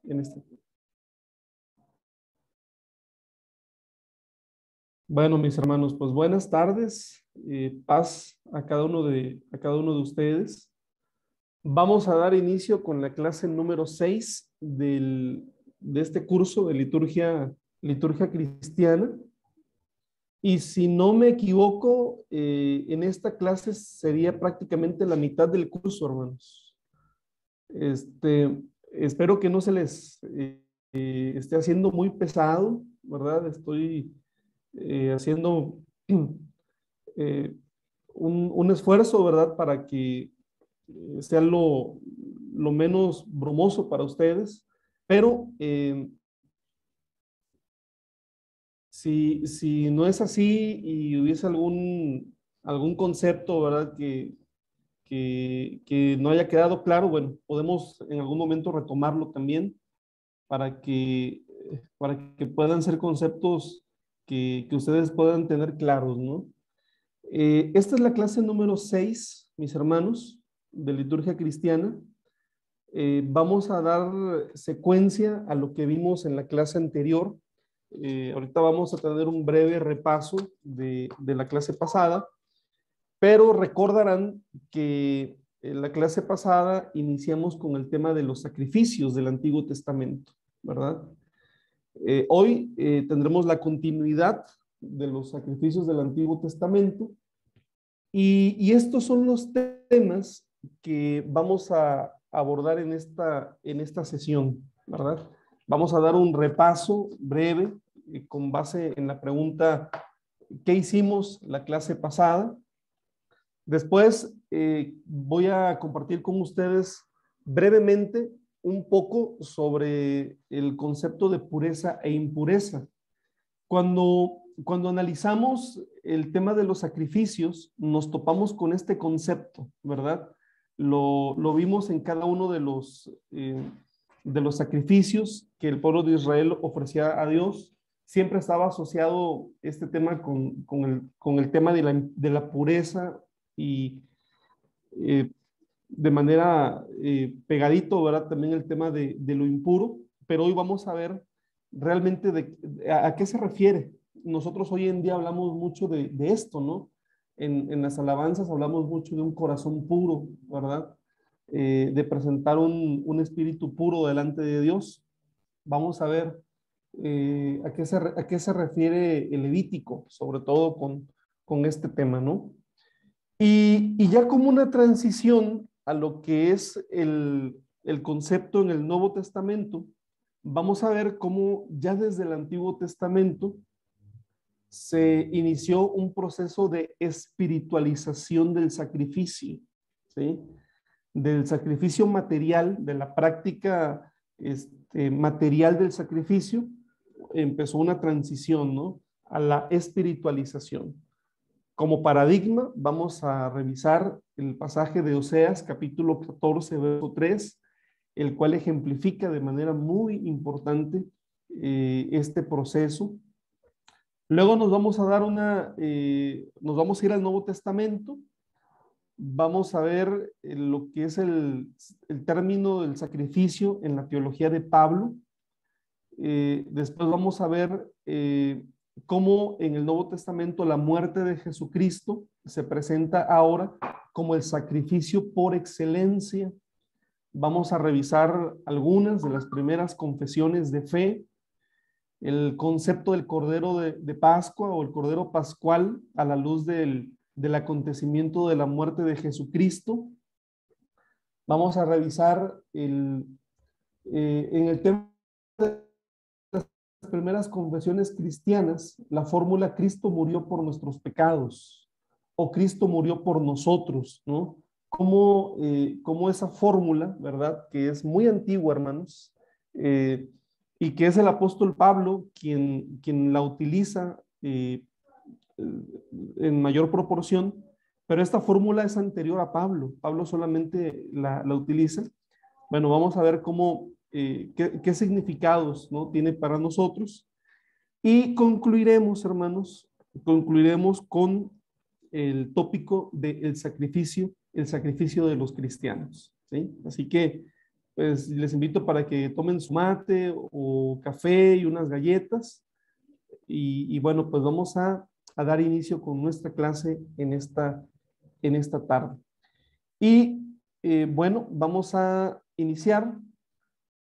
en este. Bueno, mis hermanos, pues buenas tardes, paz a cada uno de ustedes. Vamos a dar inicio con la clase número 6 de este curso de liturgia cristiana. Y si no me equivoco, en esta clase sería prácticamente la mitad del curso, hermanos. Espero que no se les esté haciendo muy pesado, ¿verdad? Estoy haciendo eh, un esfuerzo, ¿verdad? Para que sea lo menos bromoso para ustedes, pero si no es así y hubiese algún concepto, ¿verdad? Que no haya quedado claro, bueno, podemos en algún momento retomarlo también para que puedan ser conceptos que ustedes puedan tener claros, ¿no? Esta es la clase número 6, mis hermanos, de liturgia cristiana. Vamos a dar secuencia a lo que vimos en la clase anterior. Ahorita vamos a tener un breve repaso de la clase pasada, pero recordarán que en la clase pasada iniciamos con el tema de los sacrificios del Antiguo Testamento, ¿verdad? Hoy tendremos la continuidad de los sacrificios del Antiguo Testamento y estos son los temas que vamos a abordar en esta sesión, ¿verdad? Vamos a dar un repaso breve con base en la pregunta ¿qué hicimos la clase pasada? Después voy a compartir con ustedes brevemente un poco sobre el concepto de pureza e impureza. Cuando analizamos el tema de los sacrificios, nos topamos con este concepto, ¿verdad? Lo vimos en cada uno de los sacrificios que el pueblo de Israel ofrecía a Dios. Siempre estaba asociado este tema con el tema de la pureza y de manera pegadito, ¿verdad? También el tema de lo impuro, pero hoy vamos a ver realmente a qué se refiere. Nosotros hoy en día hablamos mucho de esto, ¿no? En las alabanzas hablamos mucho de un corazón puro, ¿verdad? De presentar un espíritu puro delante de Dios. Vamos a ver a qué se refiere el Levítico, sobre todo con este tema, ¿no? Y ya como una transición a lo que es el concepto en el Nuevo Testamento, vamos a ver cómo ya desde el Antiguo Testamento se inició un proceso de espiritualización del sacrificio, ¿sí? Del sacrificio material, de la práctica material del sacrificio, empezó una transición, ¿no? A la espiritualización. Como paradigma, vamos a revisar el pasaje de Oseas, capítulo 14, verso 3, el cual ejemplifica de manera muy importante este proceso. Luego nos vamos a dar nos vamos a ir al Nuevo Testamento. Vamos a ver lo que es el término del sacrificio en la teología de Pablo. Después vamos a ver cómo en el Nuevo Testamento la muerte de Jesucristo se presenta ahora como el sacrificio por excelencia. Vamos a revisar algunas de las primeras confesiones de fe, el concepto del Cordero de Pascua o el Cordero Pascual a la luz del acontecimiento de la muerte de Jesucristo. Vamos a revisar en el tema de las primeras confesiones cristianas, la fórmula Cristo murió por nuestros pecados o Cristo murió por nosotros, ¿no? Como esa fórmula, ¿verdad? Que es muy antigua, hermanos, y que es el apóstol Pablo quien la utiliza en mayor proporción, pero esta fórmula es anterior a Pablo. Pablo solamente la utiliza. Bueno, vamos a ver qué significados, ¿no? Tiene para nosotros. Y concluiremos, hermanos, con el tópico del sacrificio, el sacrificio de los cristianos, ¿sí? Así que pues les invito para que tomen su mate o café y unas galletas. Y bueno, pues vamos a dar inicio con nuestra clase en esta tarde. Y bueno, vamos a iniciar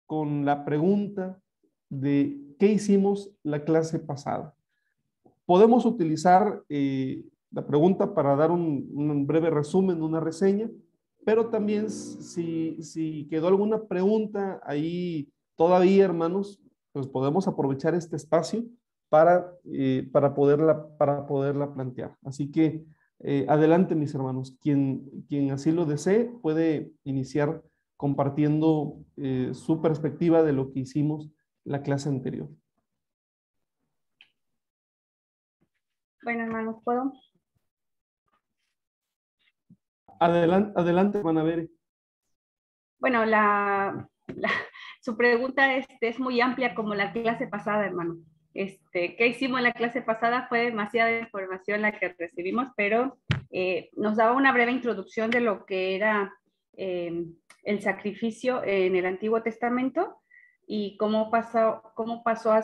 con la pregunta de qué hicimos la clase pasada. Podemos utilizar la pregunta para dar un breve resumen, una reseña, pero también si quedó alguna pregunta ahí todavía, hermanos, pues podemos aprovechar este espacio para poderla plantear. Así que adelante, mis hermanos. Quien así lo desee puede iniciar compartiendo su perspectiva de lo que hicimos la clase anterior. Bueno, hermanos, ¿puedo? Adelante, hermana Bere. Bueno, su pregunta es muy amplia como la clase pasada, hermano. ¿Qué hicimos en la clase pasada? Fue demasiada información la que recibimos, pero nos daba una breve introducción de lo que era el sacrificio en el Antiguo Testamento y cómo pasó a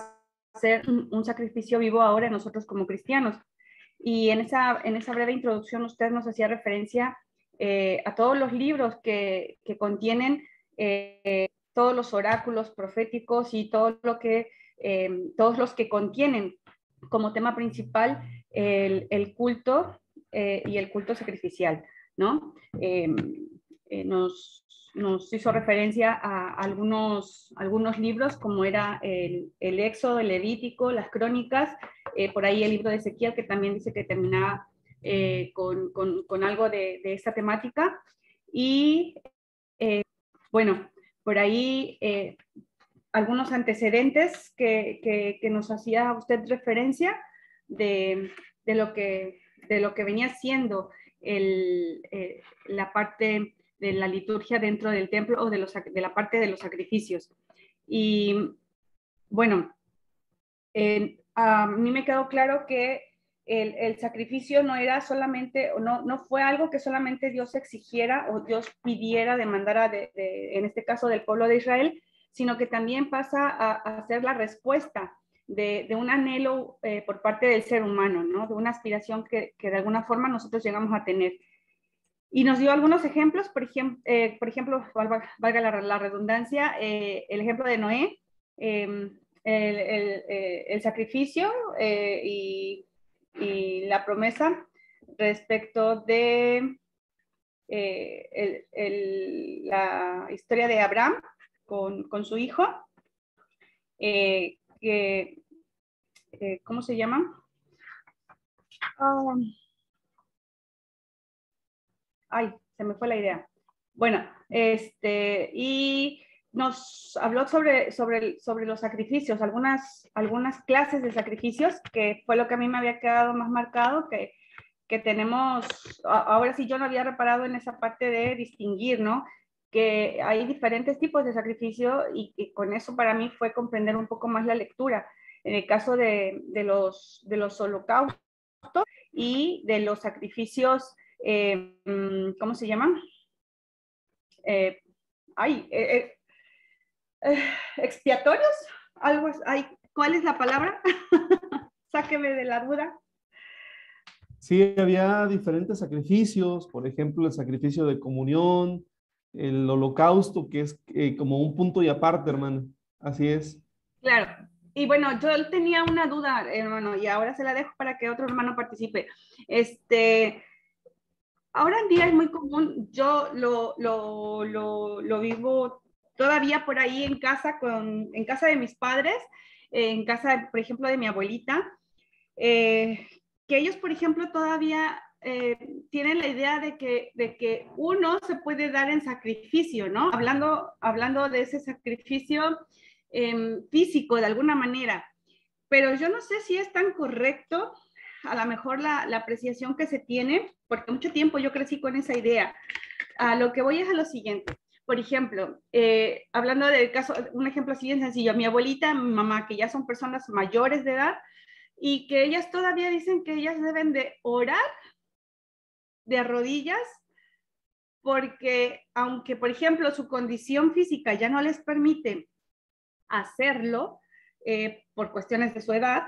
ser un sacrificio vivo ahora nosotros como cristianos. Y en esa breve introducción usted nos hacía referencia a todos los libros que contienen todos los oráculos proféticos y todos los que contienen como tema principal el culto y el culto sacrificial, ¿no? Nos hizo referencia a algunos libros como era el Éxodo, el Levítico, las Crónicas, por ahí el libro de Ezequiel, que también dice que terminaba con algo de esta temática. Y bueno, por ahí algunos antecedentes que nos hacía usted referencia de lo que venía siendo la parte de la liturgia dentro del templo o de la parte de los sacrificios. Y bueno, a mí me quedó claro que el sacrificio no era solamente, no fue algo que solamente Dios exigiera o Dios pidiera, demandara en este caso del pueblo de Israel, sino que también pasa a ser la respuesta de un anhelo por parte del ser humano, ¿no? De una aspiración que de alguna forma nosotros llegamos a tener. Y nos dio algunos ejemplos, por ejemplo, valga la redundancia, el ejemplo de Noé, el sacrificio y la promesa respecto de la historia de Abraham con su hijo, ¿cómo se llama? Ay, se me fue la idea. Bueno, y nos habló sobre los sacrificios, algunas clases de sacrificios, que fue lo que a mí me había quedado más marcado, que tenemos, ahora sí yo no había reparado en esa parte de distinguir, ¿no? Que hay diferentes tipos de sacrificio y con eso para mí fue comprender un poco más la lectura. En el caso de los holocaustos y de los sacrificios, ¿cómo se llaman? Expiatorios, algo, ¿cuál es la palabra? Sáqueme de la duda. Sí, había diferentes sacrificios, por ejemplo, el sacrificio de comunión, el holocausto, que es como un punto y aparte, hermano. Así es. Claro. Y bueno, yo tenía una duda, hermano, y ahora se la dejo para que otro hermano participe. Ahora en día es muy común, yo lo vivo todavía por ahí en casa, en casa de mis padres, en casa, por ejemplo, de mi abuelita, que ellos, por ejemplo, todavía tienen la idea de que uno se puede dar en sacrificio, ¿no? Hablando de ese sacrificio físico de alguna manera, pero yo no sé si es tan correcto a lo mejor la apreciación que se tiene, porque mucho tiempo yo crecí con esa idea. A lo que voy es a lo siguiente. Por ejemplo, hablando del caso, un ejemplo así bien sencillo, mi abuelita, mi mamá, que ya son personas mayores de edad y que ellas todavía dicen que ellas deben de orar de rodillas porque aunque, por ejemplo, su condición física ya no les permite hacerlo, por cuestiones de su edad,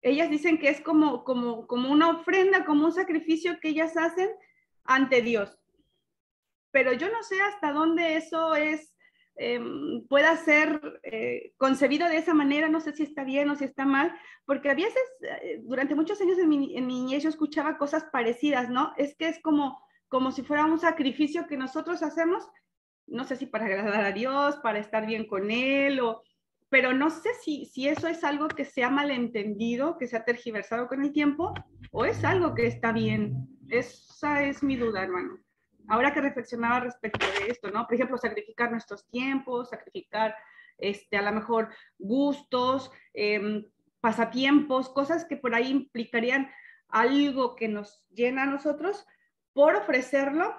ellas dicen que es como una ofrenda, como un sacrificio que ellas hacen ante Dios. Pero yo no sé hasta dónde eso es, pueda ser concebido de esa manera, no sé si está bien o si está mal, porque a veces, durante muchos años en mi niñez yo escuchaba cosas parecidas, ¿no? Es que es como si fuera un sacrificio que nosotros hacemos, no sé si para agradar a Dios, para estar bien con Él, pero no sé si eso es algo que se ha malentendido, que se ha tergiversado con el tiempo, o es algo que está bien. Esa es mi duda, hermano. Ahora que reflexionaba respecto de esto, ¿no? Por ejemplo, sacrificar nuestros tiempos, sacrificar a lo mejor gustos, pasatiempos, cosas que por ahí implicarían algo que nos llena a nosotros, por ofrecerlo,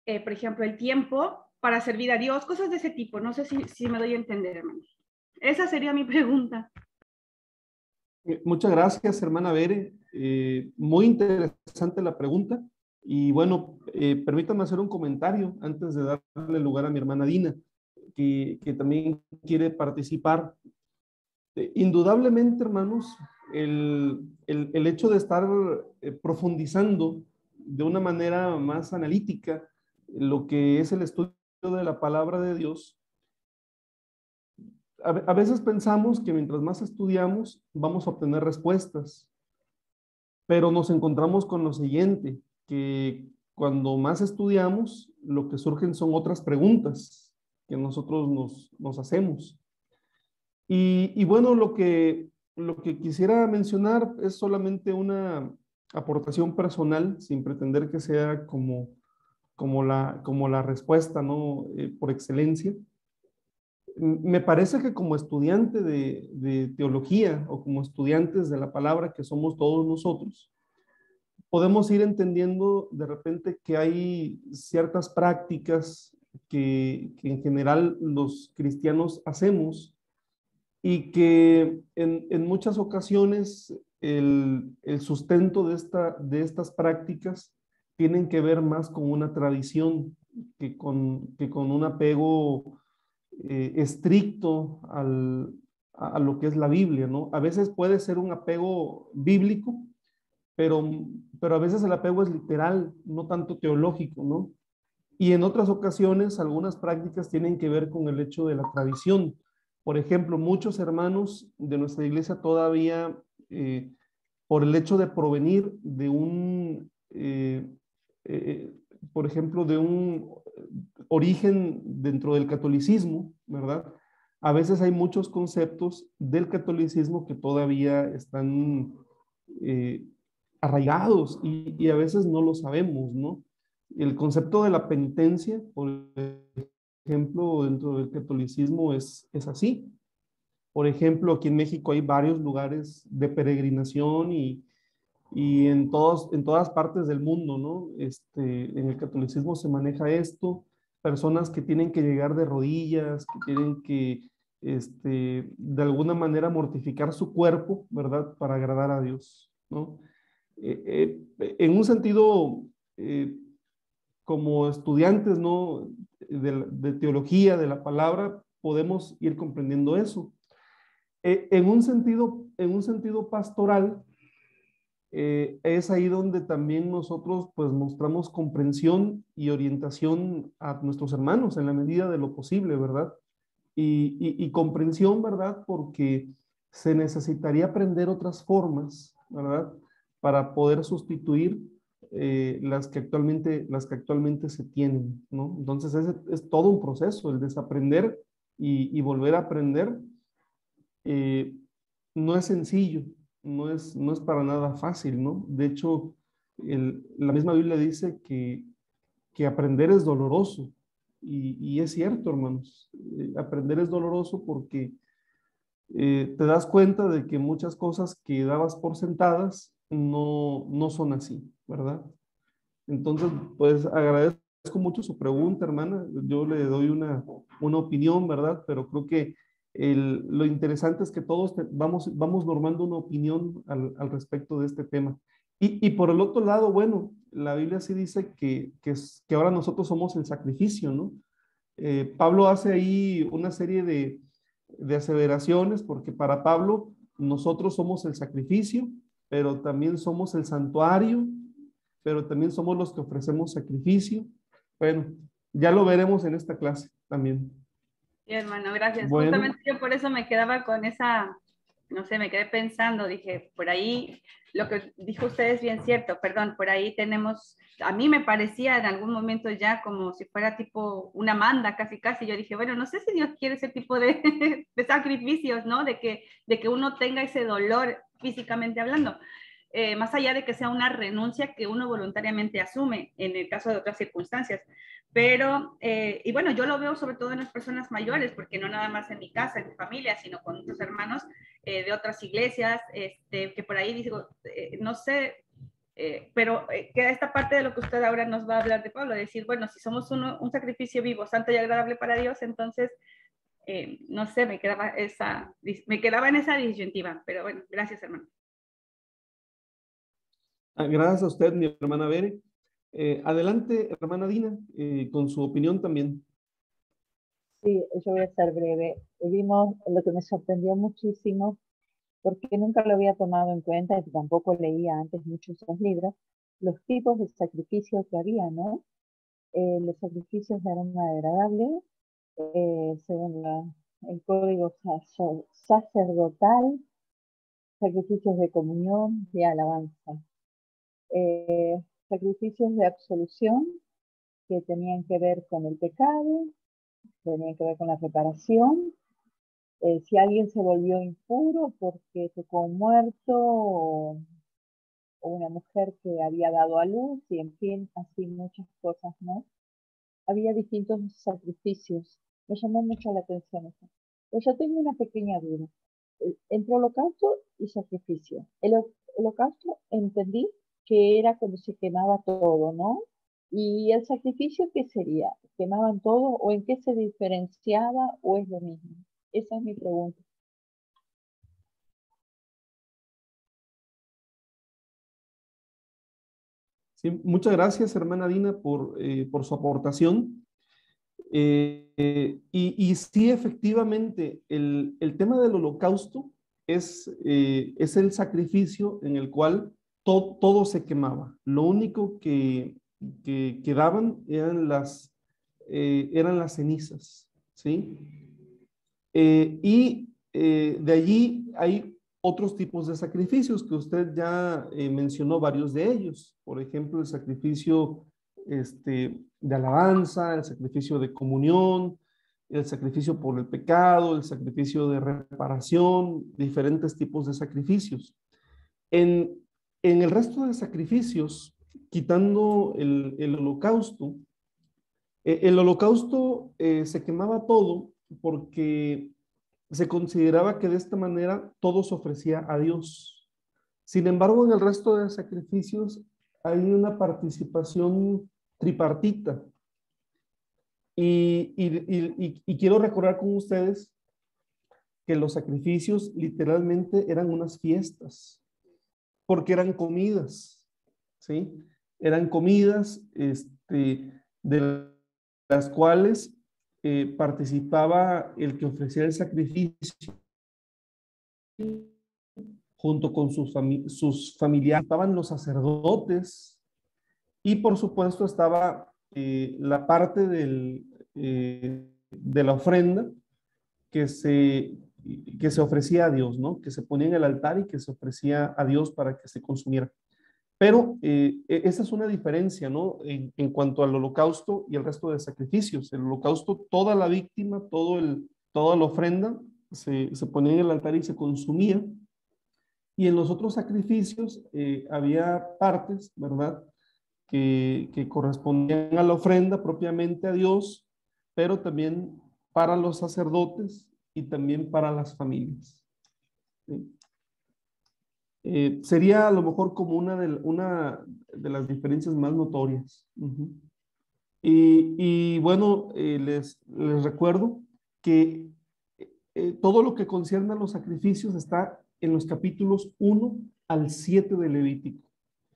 por ejemplo, el tiempo para servir a Dios, cosas de ese tipo. No sé si me doy a entender, hermano. Esa sería mi pregunta. Muchas gracias, hermana Bere. Muy interesante la pregunta. Y bueno, permítame hacer un comentario antes de darle lugar a mi hermana Dina, que también quiere participar. Indudablemente, hermanos, el hecho de estar profundizando de una manera más analítica lo que es el estudio de la palabra de Dios, a veces pensamos que mientras más estudiamos vamos a obtener respuestas, pero nos encontramos con lo siguiente, que cuando más estudiamos, lo que surgen son otras preguntas que nosotros nos hacemos. Y bueno, lo que quisiera mencionar es solamente una aportación personal, sin pretender que sea como la respuesta, ¿no? Por excelencia. Me parece que como estudiante de teología o como estudiantes de la palabra que somos todos nosotros, podemos ir entendiendo de repente que hay ciertas prácticas que en general los cristianos hacemos y que en muchas ocasiones el sustento de estas prácticas tienen que ver más con una tradición que con un apego estricto a lo que es la Biblia, ¿no? A veces puede ser un apego bíblico, pero, pero a veces el apego es literal, no tanto teológico, ¿no? Y en otras ocasiones, algunas prácticas tienen que ver con el hecho de la tradición. Por ejemplo, muchos hermanos de nuestra iglesia todavía, por el hecho de provenir de eh, por ejemplo, de un origen dentro del catolicismo, ¿verdad? A veces hay muchos conceptos del catolicismo que todavía están eh, arraigados y a veces no lo sabemos, ¿no? El concepto de la penitencia, por ejemplo, dentro del catolicismo es así. Por ejemplo, aquí en México hay varios lugares de peregrinación y en todas partes del mundo, ¿no? En el catolicismo se maneja esto, personas que tienen que llegar de rodillas, que tienen que, de alguna manera mortificar su cuerpo, ¿verdad? Para agradar a Dios, ¿no? En un sentido, eh, como estudiantes, ¿no? De teología, de la palabra, podemos ir comprendiendo eso. En un sentido pastoral, es ahí donde también nosotros pues mostramos comprensión y orientación a nuestros hermanos en la medida de lo posible, ¿verdad? Y comprensión, ¿verdad? Porque se necesitaría aprender otras formas, ¿verdad? Para poder sustituir las que actualmente se tienen, ¿no? Entonces es todo un proceso, el desaprender y volver a aprender. eh, no es sencillo, no es para nada fácil, ¿no? De hecho, la misma Biblia dice que aprender es doloroso. Y es cierto, hermanos. Aprender es doloroso porque te das cuenta de que muchas cosas que dabas por sentadas no son así, ¿verdad? Entonces, pues agradezco mucho su pregunta, hermana. Yo le doy una opinión, ¿verdad? Pero creo que lo interesante es que todos vamos normando una opinión al respecto de este tema. Y por el otro lado, bueno, la Biblia sí dice que ahora nosotros somos el sacrificio, ¿no? Pablo hace ahí una serie de aseveraciones, porque para Pablo nosotros somos el sacrificio, pero también somos el santuario, pero también somos los que ofrecemos sacrificio. Bueno, ya lo veremos en esta clase también. Sí, hermano, gracias. Bueno, Justamente yo por eso me quedaba con esa, no sé, me quedé pensando, dije, por ahí, lo que dijo usted es bien cierto, perdón, por ahí tenemos, a mí me parecía en algún momento ya como si fuera tipo una manda, casi, casi, yo dije, bueno, no sé si Dios quiere ese tipo de, de sacrificios, ¿no? De que uno tenga ese dolor físicamente hablando. Más allá de que sea una renuncia que uno voluntariamente asume en el caso de otras circunstancias. Pero, y bueno, yo lo veo sobre todo en las personas mayores, porque no nada más en mi casa, en mi familia, sino con otros hermanos de otras iglesias, que por ahí digo, no sé, pero queda esta parte de lo que usted ahora nos va a hablar de Pablo, decir, bueno, si somos un sacrificio vivo, santo y agradable para Dios, entonces, no sé, me quedaba en esa disyuntiva, pero bueno, gracias, hermano. gracias a usted, mi hermana Bere. Adelante, hermana Dina, con su opinión también. Sí, yo voy a ser breve. Vimos lo que me sorprendió muchísimo, porque nunca lo había tomado en cuenta y tampoco leía antes muchos esos libros, los tipos de sacrificios que había, ¿no? Los sacrificios eran agradables, según el código sacerdotal, sacrificios de comunión y alabanza, sacrificios de absolución que tenían que ver con el pecado, tenían que ver con la reparación. Si alguien se volvió impuro porque tocó un muerto o una mujer que había dado a luz, y en fin, así muchas cosas, ¿no? Había distintos sacrificios. Me llamó mucho la atención eso. Pero yo tengo una pequeña duda. Entre holocausto y sacrificio. El holocausto entendí que era cuando se quemaba todo, ¿no? ¿Y el sacrificio qué sería? ¿Quemaban todo o en qué se diferenciaba o es lo mismo? Esa es mi pregunta. Sí, muchas gracias, hermana Dina, por su aportación. Y sí, efectivamente, el tema del holocausto es el sacrificio en el cual todo se quemaba. Lo único que quedaban eran las cenizas, ¿sí? De allí hay otros tipos de sacrificios que usted ya mencionó varios de ellos. Por ejemplo, el sacrificio de alabanza, el sacrificio de comunión, el sacrificio por el pecado, el sacrificio de reparación, diferentes tipos de sacrificios. En, en el resto de sacrificios, quitando el holocausto, el holocausto se quemaba todo porque se consideraba que de esta manera todo se ofrecía a Dios. Sin embargo, en el resto de sacrificios hay una participación tripartita. Y quiero recordar con ustedes que los sacrificios literalmente eran unas fiestas, porque eran comidas, ¿sí? Eran comidas de las cuales participaba el que ofrecía el sacrificio junto con sus familiares. Estaban los sacerdotes y por supuesto estaba la parte de la ofrenda que se, que se ofrecía a Dios, ¿no? Que se ponía en el altar y que se ofrecía a Dios para que se consumiera. Pero esa es una diferencia, ¿no? En cuanto al holocausto y el resto de sacrificios. El holocausto, toda la víctima, toda la ofrenda se ponía en el altar y se consumía. Y en los otros sacrificios había partes, ¿verdad? Que correspondían a la ofrenda propiamente a Dios, pero también para los sacerdotes y también para las familias. ¿Sí? Sería a lo mejor como una de las diferencias más notorias. Y bueno, les recuerdo que todo lo que concierne a los sacrificios está en los capítulos 1 al 7 de Levítico.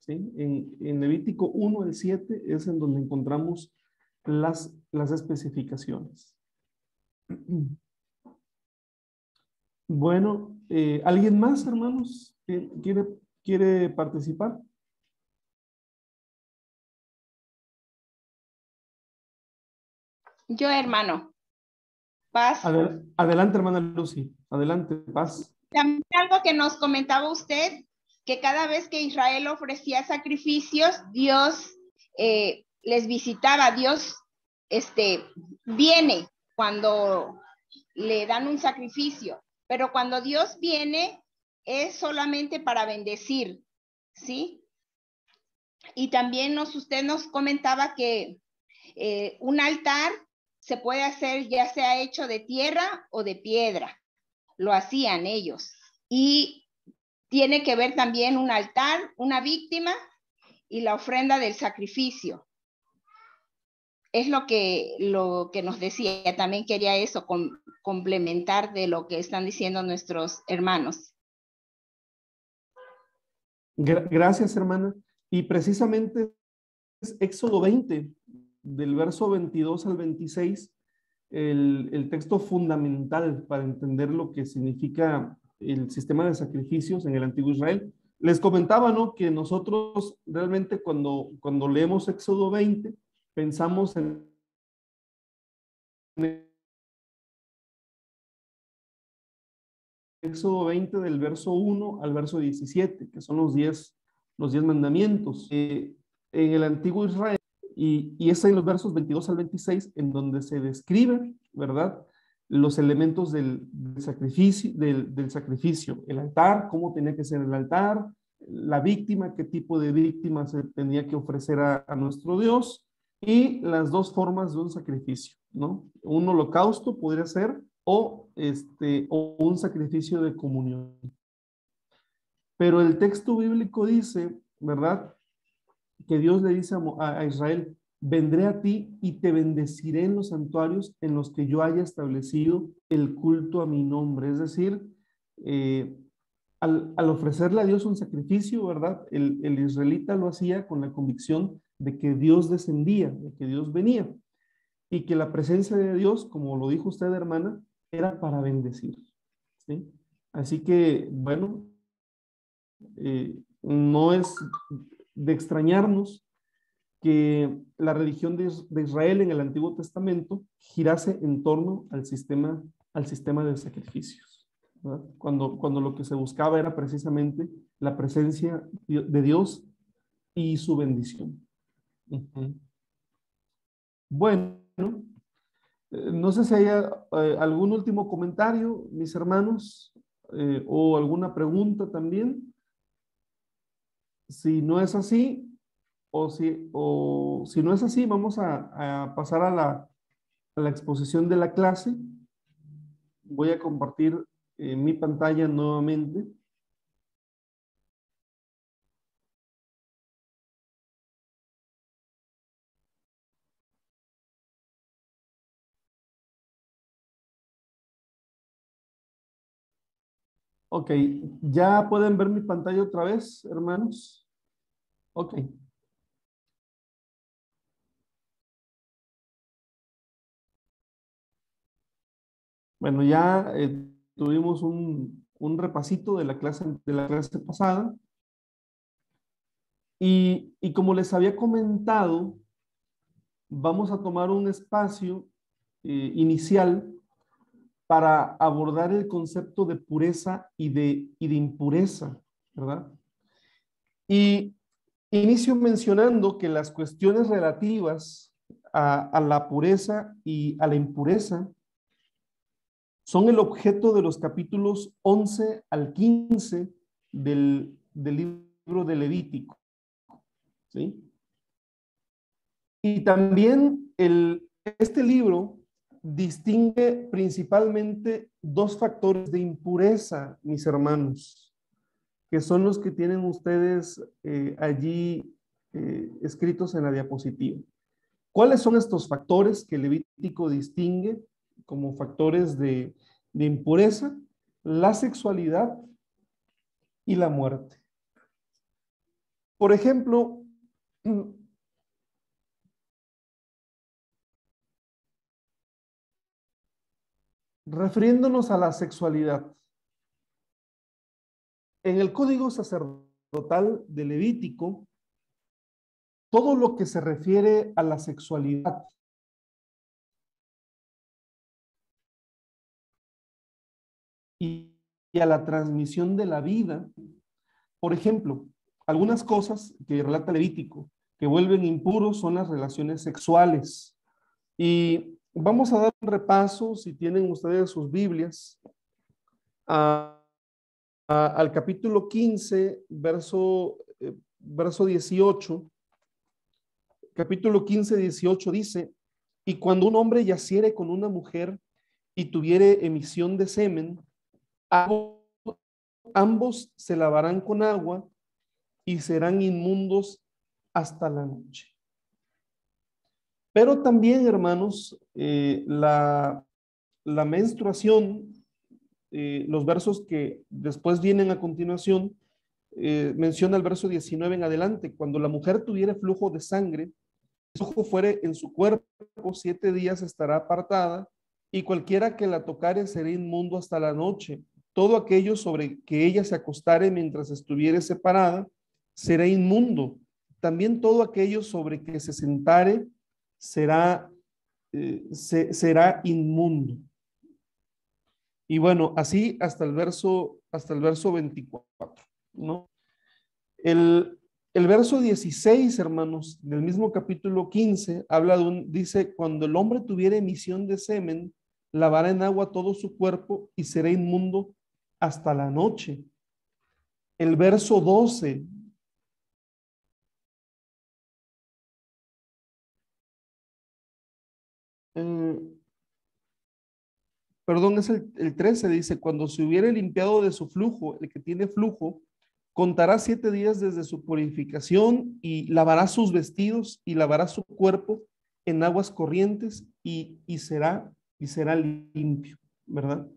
¿sí? En Levítico 1 al 7 es en donde encontramos las especificaciones. Bueno, ¿alguien más, hermanos, quiere participar? Yo, hermano. Paz. Adelante, hermana Lucy. Adelante, paz. También algo que nos comentaba usted, que cada vez que Israel ofrecía sacrificios, Dios les visitaba. Dios viene cuando le dan un sacrificio, pero cuando Dios viene es solamente para bendecir, ¿sí? Y también usted nos comentaba que un altar se puede hacer ya sea hecho de tierra o de piedra. Lo hacían ellos. Y tiene que ver también un altar, una víctima y la ofrenda del sacrificio. Es lo que nos decía. También quería eso, complementar de lo que están diciendo nuestros hermanos. Gracias, hermana. Y precisamente es Éxodo 20, del verso 22 al 26, el texto fundamental para entender lo que significa el sistema de sacrificios en el antiguo Israel. Les comentaba, ¿no?, que nosotros realmente cuando leemos Éxodo 20, pensamos en Éxodo 20 del verso 1 al verso 17, que son los 10 mandamientos. En el antiguo Israel, y es en los versos 22 al 26 en donde se describen, ¿verdad?, los elementos del sacrificio, el altar, cómo tenía que ser el altar, la víctima, qué tipo de víctima se tenía que ofrecer a nuestro Dios, y las dos formas de un sacrificio, ¿no? Un holocausto podría ser, o un sacrificio de comunión. Pero el texto bíblico dice, ¿verdad?, que Dios le dice a Israel: vendré a ti y te bendeciré en los santuarios en los que yo haya establecido el culto a mi nombre. Es decir, al ofrecerle a Dios un sacrificio, ¿verdad?, el israelita lo hacía con la convicción de que Dios descendía, de que Dios venía, y que la presencia de Dios, como lo dijo usted, hermana, era para bendecir, ¿sí? Así que, bueno, no es de extrañarnos que la religión de Israel en el Antiguo Testamento girase en torno al sistema de sacrificios, ¿verdad? Cuando lo que se buscaba era precisamente la presencia de Dios y su bendición. Bueno, no sé si hay algún último comentario, mis hermanos, o alguna pregunta también. Si no es así, o si no es así, vamos a pasar a la exposición de la clase. Voy a compartir mi pantalla nuevamente. Ok, ¿ya pueden ver mi pantalla otra vez, hermanos? Ok. Bueno, ya tuvimos un repasito de la clase pasada. Y como les había comentado, vamos a tomar un espacio inicial para abordar el concepto de pureza y de impureza, ¿verdad? Y inicio mencionando que las cuestiones relativas a la pureza y a la impureza son el objeto de los capítulos 11 al 15 del libro de Levítico, ¿sí? Y también este libro distingue principalmente dos factores de impureza, mis hermanos, que son los que tienen ustedes allí escritos en la diapositiva. ¿Cuáles son estos factores que Levítico distingue como factores de impureza? La sexualidad y la muerte. Por ejemplo, refiriéndonos a la sexualidad. En el Código Sacerdotal de Levítico, todo lo que se refiere a la sexualidad y a la transmisión de la vida, por ejemplo, algunas cosas que relata Levítico que vuelven impuros son las relaciones sexuales. Y vamos a dar un repaso, si tienen ustedes sus Biblias, al capítulo 15, verso 18. Capítulo 15, 18 dice: y cuando un hombre yaciere con una mujer y tuviere emisión de semen, ambos se lavarán con agua y serán inmundos hasta la noche. Pero también, hermanos, la menstruación, los versos que después vienen a continuación, menciona el verso 19 en adelante: cuando la mujer tuviere flujo de sangre, su flujo fuere en su cuerpo, 7 días estará apartada, y cualquiera que la tocare será inmundo hasta la noche. Todo aquello sobre que ella se acostare mientras estuviere separada será inmundo. También todo aquello sobre que se sentare será inmundo. Y bueno, así hasta el verso 24, ¿no? El verso 16, hermanos, del mismo capítulo 15, habla dice: cuando el hombre tuviera emisión de semen, lavará en agua todo su cuerpo y será inmundo hasta la noche. El verso 12, perdón, es el 13, dice: cuando se hubiere limpiado de su flujo, el que tiene flujo, contará 7 días desde su purificación y lavará sus vestidos y lavará su cuerpo en aguas corrientes y será limpio, ¿verdad?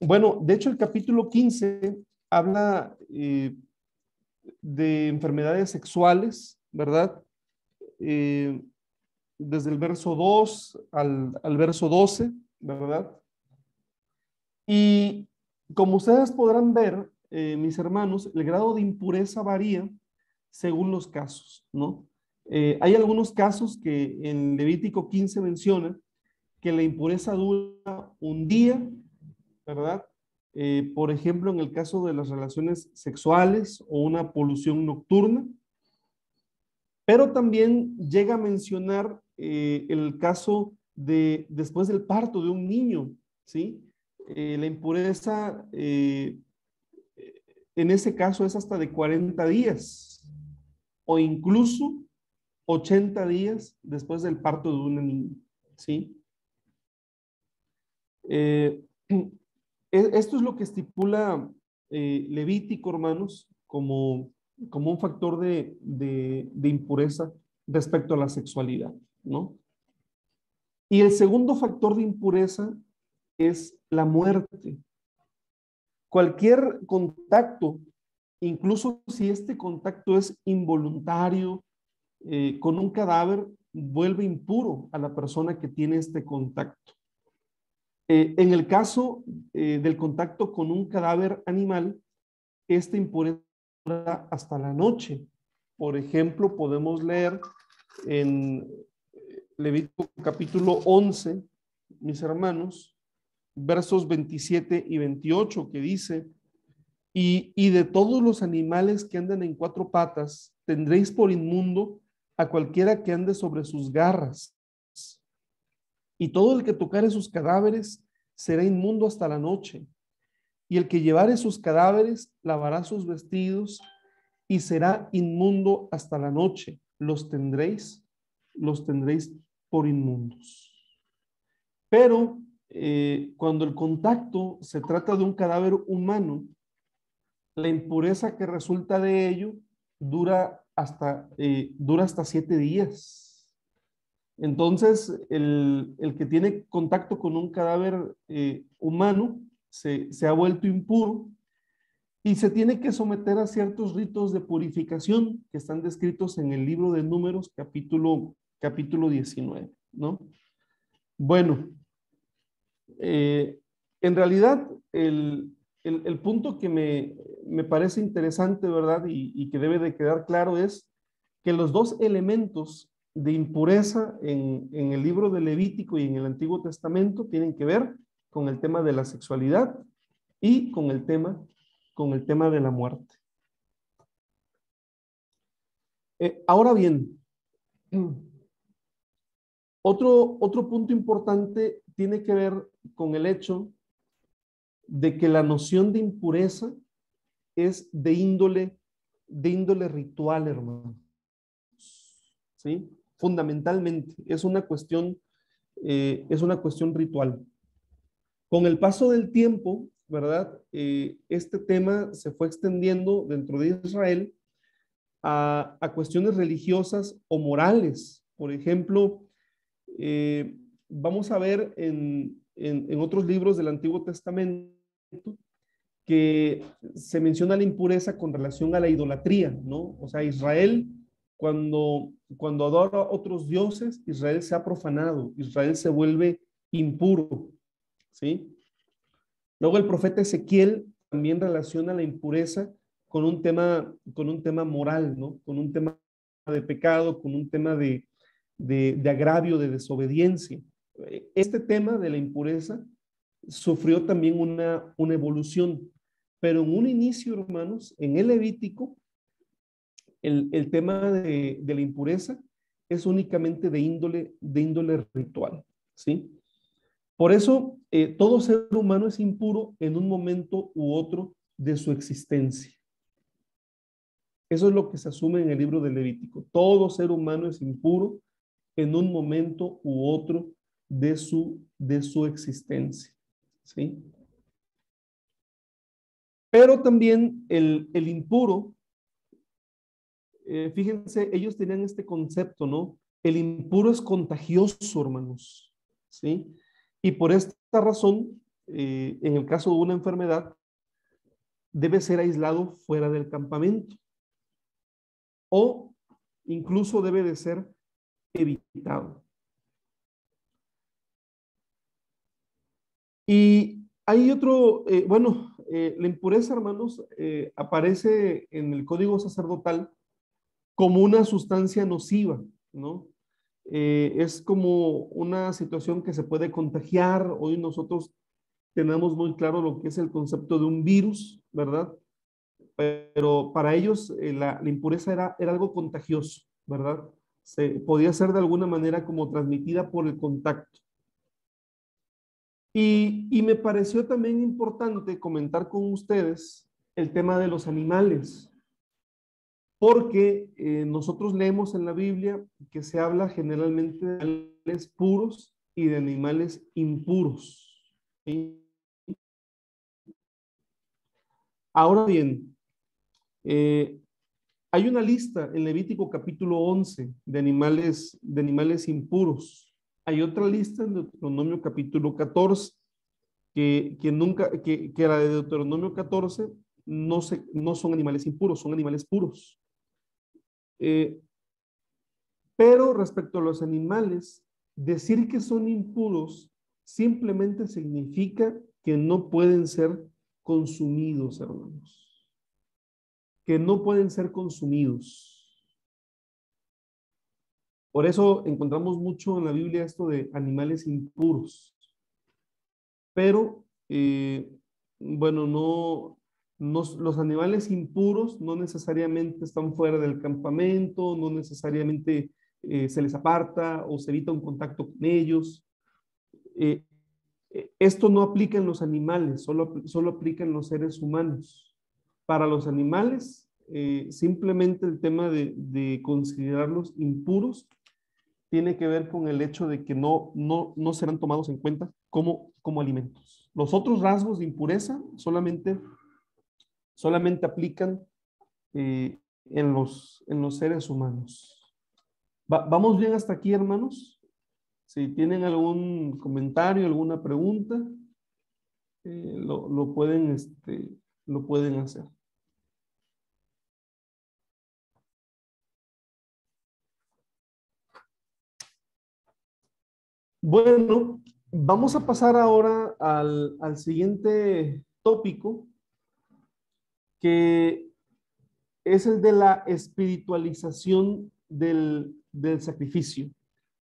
Bueno, de hecho el capítulo 15 habla de enfermedades sexuales, ¿verdad? Desde el verso 2 al verso 12, ¿verdad? Y como ustedes podrán ver, mis hermanos, el grado de impureza varía según los casos, ¿no? Hay algunos casos que en Levítico 15 menciona que la impureza dura un día, ¿verdad? Por ejemplo, en el caso de las relaciones sexuales o una polución nocturna, pero también llega a mencionar el caso de después del parto de un niño, ¿sí? La impureza en ese caso es hasta de 40 días o incluso 80 días después del parto de una niña, ¿sí? Esto es lo que estipula Levítico, hermanos, como un factor de impureza respecto a la sexualidad, ¿no? Y el segundo factor de impureza es la muerte. Cualquier contacto, incluso si este contacto es involuntario, con un cadáver, vuelve impuro a la persona que tiene este contacto. En el caso del contacto con un cadáver animal, esta impureza dura hasta la noche. Por ejemplo, podemos leer en Levítico capítulo 11, mis hermanos, versos 27 y 28, que dice: y de todos los animales que andan en 4 patas, tendréis por inmundo a cualquiera que ande sobre sus garras. Y todo el que tocare sus cadáveres será inmundo hasta la noche. Y el que llevare sus cadáveres lavará sus vestidos y será inmundo hasta la noche. Los tendréis por inmundos. Pero cuando el contacto se trata de un cadáver humano, la impureza que resulta de ello dura hasta 7 días. Entonces, el que tiene contacto con un cadáver humano se ha vuelto impuro, y se tiene que someter a ciertos ritos de purificación que están descritos en el libro de Números, capítulo 19, ¿no? Bueno, en realidad el punto que me parece interesante, ¿verdad? Y que debe de quedar claro es que los dos elementos de impureza en el libro de Levítico y en el Antiguo Testamento tienen que ver con el tema de la sexualidad y con el tema de la muerte. Ahora bien, otro punto importante tiene que ver con el hecho de que la noción de impureza es de índole ritual, hermano. ¿Sí? Fundamentalmente, es una cuestión ritual. Con el paso del tiempo, ¿verdad? Este tema se fue extendiendo dentro de Israel a cuestiones religiosas o morales. Por ejemplo, vamos a ver en otros libros del Antiguo Testamento que se menciona la impureza con relación a la idolatría, ¿no? O sea, Israel, cuando adora a otros dioses, Israel se ha profanado, Israel se vuelve impuro, ¿sí? Luego el profeta Ezequiel también relaciona la impureza con un tema moral, ¿no? Con un tema de pecado, con un tema de agravio, de desobediencia. Este tema de la impureza sufrió también una evolución, pero en un inicio, hermanos, en el Levítico, el tema de la impureza es únicamente de índole ritual, ¿sí? Por eso, todo ser humano es impuro en un momento u otro de su existencia. Eso es lo que se asume en el libro de Levítico. Todo ser humano es impuro en un momento u otro de su existencia, ¿sí? Pero también el impuro, fíjense, ellos tenían este concepto, ¿no? El impuro es contagioso, hermanos, ¿sí? Y por esta razón, en el caso de una enfermedad, debe ser aislado fuera del campamento o incluso debe de ser evitado. Y hay otro, la impureza, hermanos, aparece en el código sacerdotal como una sustancia nociva, ¿no? Es como una situación que se puede contagiar. Hoy nosotros tenemos muy claro lo que es el concepto de un virus, ¿verdad? Pero para ellos la impureza era algo contagioso, ¿verdad? Podía ser de alguna manera como transmitida por el contacto. Y me pareció también importante comentar con ustedes el tema de los animales, porque nosotros leemos en la Biblia que se habla generalmente de animales puros y de animales impuros, ¿sí? Ahora bien, hay una lista en Levítico capítulo 11 de animales impuros. Hay otra lista en Deuteronomio capítulo 14 que la de Deuteronomio 14 no son animales impuros, son animales puros. Pero respecto a los animales, decir que son impuros simplemente significa que no pueden ser consumidos, hermanos. Que no pueden ser consumidos. Por eso encontramos mucho en la Biblia esto de animales impuros. Pero, los animales impuros no necesariamente están fuera del campamento, no necesariamente se les aparta o se evita un contacto con ellos. Esto no aplica en los animales, solo aplica en los seres humanos. Para los animales, simplemente el tema de considerarlos impuros tiene que ver con el hecho de que no serán tomados en cuenta como alimentos. Los otros rasgos de impureza solamente aplican en los seres humanos. ¿Vamos bien hasta aquí, hermanos? Si tienen algún comentario, alguna pregunta, lo pueden hacer. Bueno, vamos a pasar ahora al siguiente tópico, que es el de la espiritualización del sacrificio.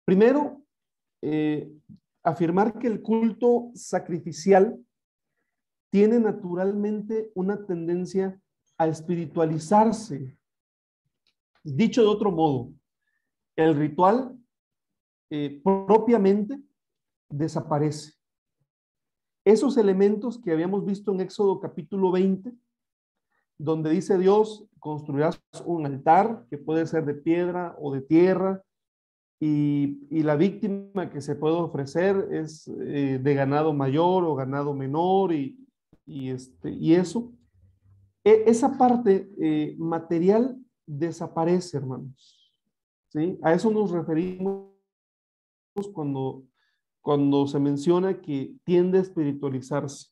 Primero, afirmar que el culto sacrificial tiene naturalmente una tendencia a espiritualizarse. Dicho de otro modo, el ritual propiamente desaparece. Esos elementos que habíamos visto en Éxodo capítulo 20, donde dice Dios, construirás un altar que puede ser de piedra o de tierra, y la víctima que se puede ofrecer es de ganado mayor o ganado menor, y eso. Esa parte material desaparece, hermanos. ¿Sí? A eso nos referimos cuando se menciona que tiende a espiritualizarse.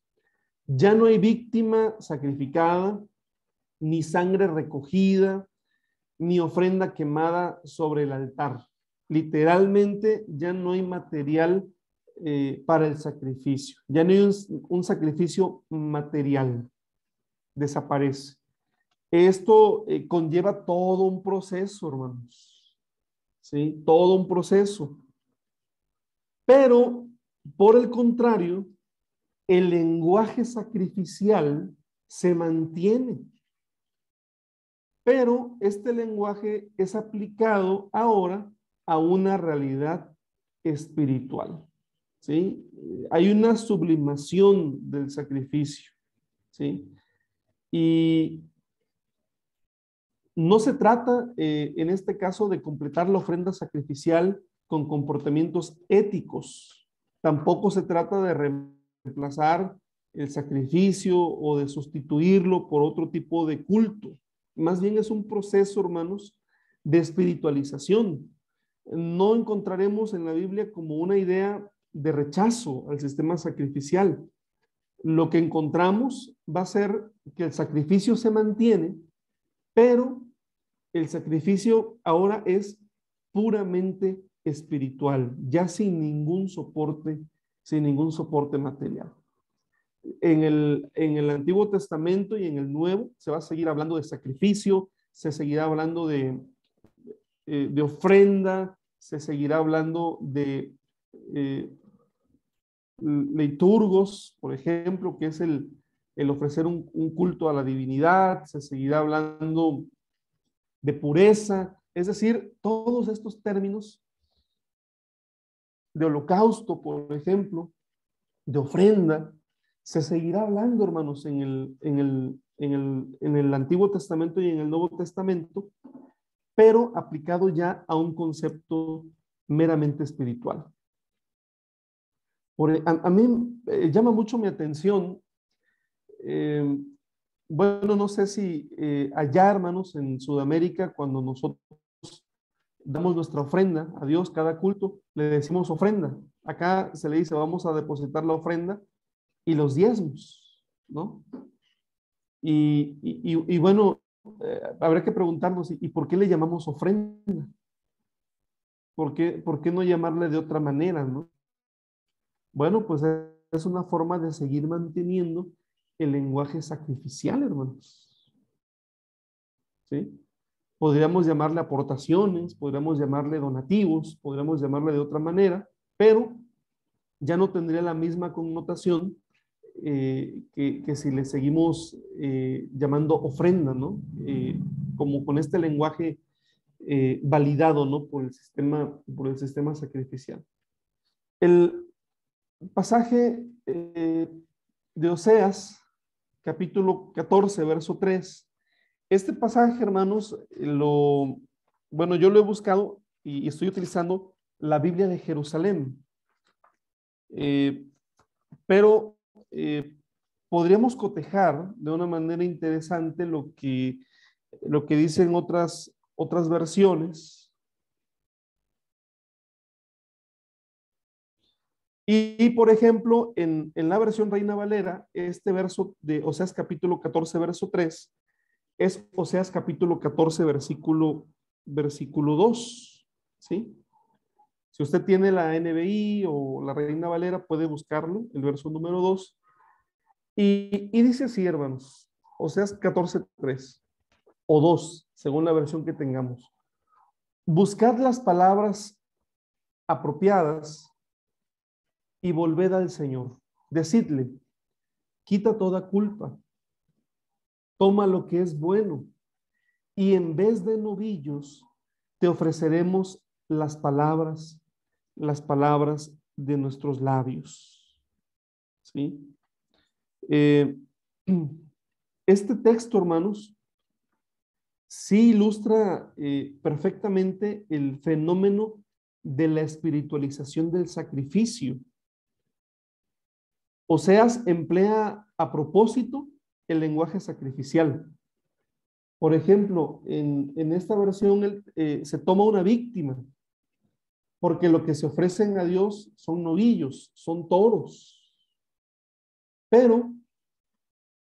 Ya no hay víctima sacrificada, ni sangre recogida, ni ofrenda quemada sobre el altar. Literalmente ya no hay material para el sacrificio. Ya no hay un sacrificio material. Desaparece. Esto conlleva todo un proceso, hermanos. ¿Sí? Todo un proceso. Pero, por el contrario, el lenguaje sacrificial se mantiene. Pero este lenguaje es aplicado ahora a una realidad espiritual. ¿Sí? Hay una sublimación del sacrificio. ¿Sí? Y no se trata, en este caso, de completar la ofrenda sacrificial con comportamientos éticos. Tampoco se trata de reemplazar el sacrificio o de sustituirlo por otro tipo de culto. Más bien es un proceso, hermanos, de espiritualización. No encontraremos en la Biblia como una idea de rechazo al sistema sacrificial. Lo que encontramos va a ser que el sacrificio se mantiene, pero el sacrificio ahora es puramente espiritual, ya sin ningún soporte material. En el Antiguo Testamento y en el Nuevo se va a seguir hablando de sacrificio, se seguirá hablando de ofrenda, se seguirá hablando de liturgos, por ejemplo, que es el ofrecer un culto a la divinidad, se seguirá hablando de pureza, es decir, todos estos términos de holocausto, por ejemplo, de ofrenda, se seguirá hablando, hermanos, en el Antiguo Testamento y en el Nuevo Testamento, pero aplicado ya a un concepto meramente espiritual. A mí llama mucho mi atención, bueno, no sé si allá, hermanos, en Sudamérica, cuando nosotros damos nuestra ofrenda a Dios, cada culto, le decimos ofrenda. Acá se le dice, vamos a depositar la ofrenda y los diezmos, ¿no? Y bueno, habrá que preguntarnos, ¿y por qué le llamamos ofrenda? ¿Por qué no llamarle de otra manera, no? Bueno, pues es una forma de seguir manteniendo el lenguaje sacrificial, hermanos. ¿Sí? Podríamos llamarle aportaciones, podríamos llamarle donativos, podríamos llamarle de otra manera, pero ya no tendría la misma connotación que si le seguimos llamando ofrenda, ¿no? Como con este lenguaje validado, ¿no? Por el sistema sacrificial. El pasaje de Oseas, capítulo 14, verso 3. Este pasaje, hermanos, bueno, yo lo he buscado y estoy utilizando la Biblia de Jerusalén. Pero podríamos cotejar de una manera interesante lo que dicen otras versiones. Y por ejemplo, en la versión Reina Valera, este verso de Oseas capítulo 14, verso 3, es Oseas capítulo 14, versículo 2, ¿sí? Si usted tiene la NBI o la Reina Valera, puede buscarlo, el verso número 2. Y dice así, hermanos, Oseas 14:3 o 2, según la versión que tengamos. Buscad las palabras apropiadas y volved al Señor. Decidle, quita toda culpa, toma lo que es bueno, y en vez de novillos te ofreceremos las palabras de nuestros labios. ¿Sí? Este texto, hermanos, sí ilustra perfectamente el fenómeno de la espiritualización del sacrificio. Oseas emplea a propósito el lenguaje sacrificial. Por ejemplo, en esta versión se toma una víctima, porque lo que se ofrecen a Dios son novillos, son toros. Pero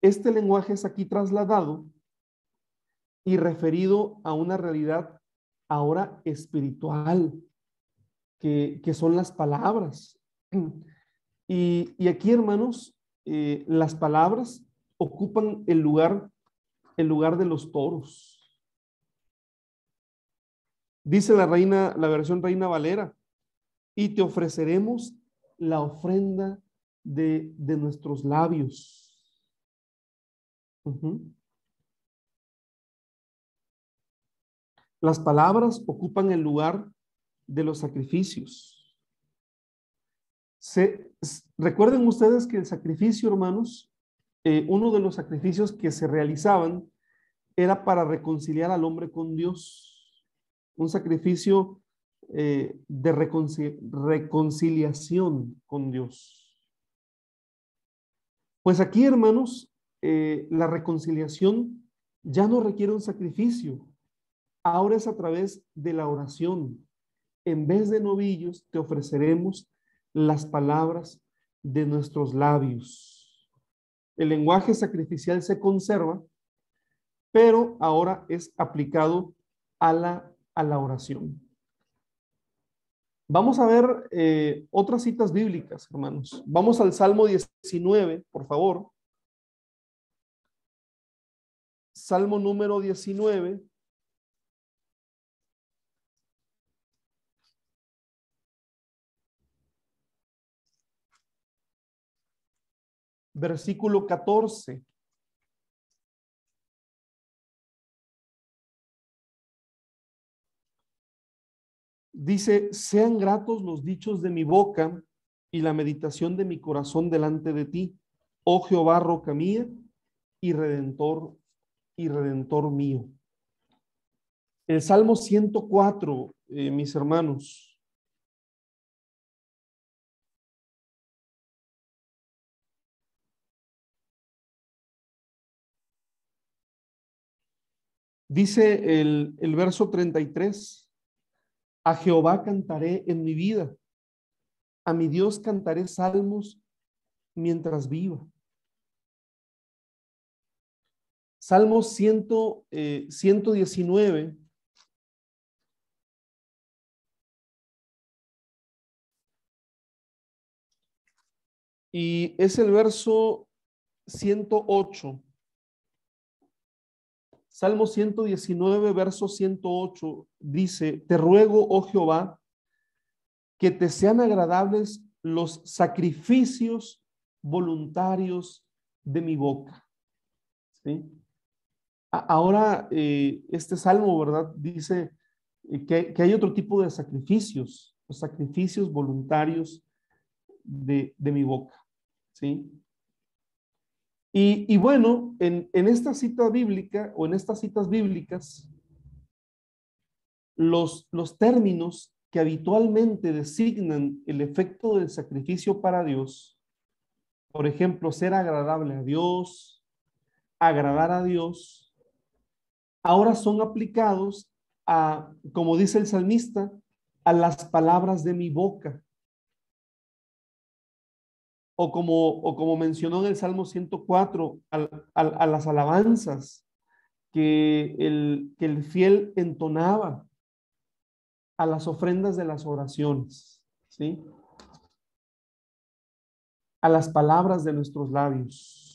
este lenguaje es aquí trasladado y referido a una realidad ahora espiritual, que son las palabras. Y aquí, hermanos, las palabras ocupan el lugar de los toros. Dice la versión Reina Valera, y te ofreceremos la ofrenda de nuestros labios. Las palabras ocupan el lugar de los sacrificios. Recuerden ustedes que el sacrificio, hermanos, uno de los sacrificios que se realizaban era para reconciliar al hombre con Dios. Un sacrificio de reconciliación con Dios. Pues aquí, hermanos, la reconciliación ya no requiere un sacrificio. Ahora es a través de la oración. En vez de novillos, te ofreceremos las palabras de nuestros labios. El lenguaje sacrificial se conserva, pero ahora es aplicado a la oración. Vamos a ver otras citas bíblicas, hermanos. Vamos al Salmo 19, por favor. Salmo número 19. Versículo 14. Dice, sean gratos los dichos de mi boca y la meditación de mi corazón delante de ti, oh Jehová, roca mía y redentor mío. El Salmo 104, mis hermanos. Dice el verso 33, a Jehová cantaré en mi vida, a mi Dios cantaré salmos mientras viva. Salmo 119. Y es el verso 108. Salmo 119, verso 108, dice, te ruego, oh Jehová, que te sean agradables los sacrificios voluntarios de mi boca. ¿Sí? Ahora, este salmo, ¿verdad? Dice que hay otro tipo de sacrificios, los sacrificios voluntarios de mi boca. ¿Sí? Y bueno, en esta cita bíblica o en estas citas bíblicas, los términos que habitualmente designan el efecto del sacrificio para Dios, por ejemplo, ser agradable a Dios, agradar a Dios, ahora son aplicados a, como dice el salmista, a las palabras de mi boca. O como mencionó en el Salmo 104, a las alabanzas que el fiel entonaba. a las ofrendas de las oraciones, ¿sí? A las palabras de nuestros labios.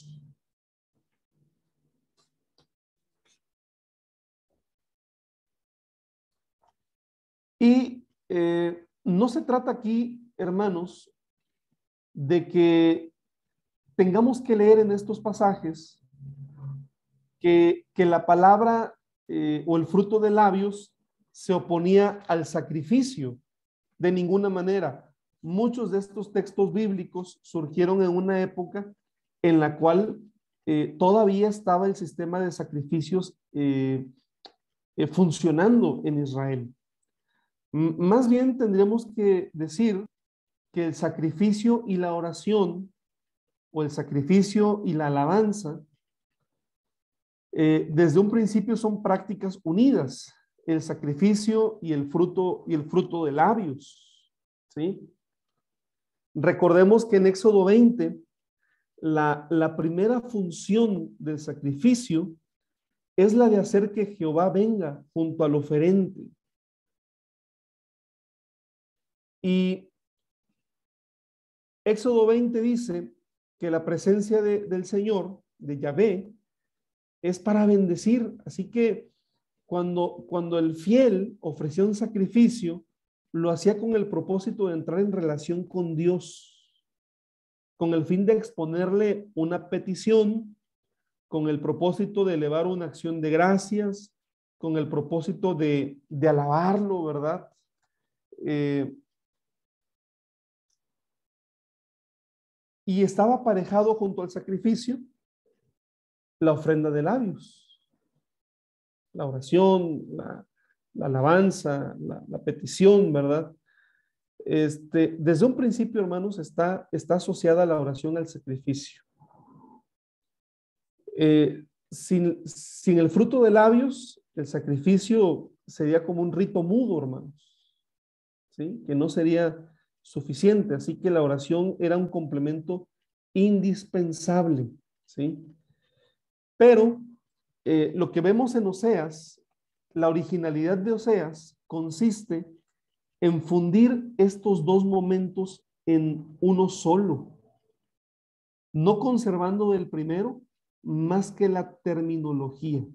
Y no se trata aquí, hermanos, de que tengamos que leer en estos pasajes que la palabra o el fruto de labios se oponía al sacrificio de ninguna manera. Muchos de estos textos bíblicos surgieron en una época en la cual todavía estaba el sistema de sacrificios funcionando en Israel. Más bien tendríamos que decir que el sacrificio y la oración, o el sacrificio y la alabanza, desde un principio son prácticas unidas, el sacrificio y el fruto de labios, ¿sí? Recordemos que en Éxodo 20, la primera función del sacrificio es la de hacer que Jehová venga junto al oferente. Y Éxodo 20 dice que la presencia del Señor, de Yahvé, es para bendecir. Así que cuando el fiel ofrecía un sacrificio, lo hacía con el propósito de entrar en relación con Dios, con el fin de exponerle una petición, con el propósito de elevar una acción de gracias, con el propósito de alabarlo, ¿verdad? Y estaba aparejado junto al sacrificio la ofrenda de labios, la oración, la alabanza, la petición, ¿verdad? Desde un principio, hermanos, está asociada la oración al sacrificio. Sin el fruto de labios, el sacrificio sería como un rito mudo, hermanos, ¿sí? Que no sería suficiente. Así que la oración era un complemento indispensable, ¿sí? Pero lo que vemos en Oseas, la originalidad de Oseas consiste en fundir estos dos momentos en uno solo, no conservando del primero más que la terminología.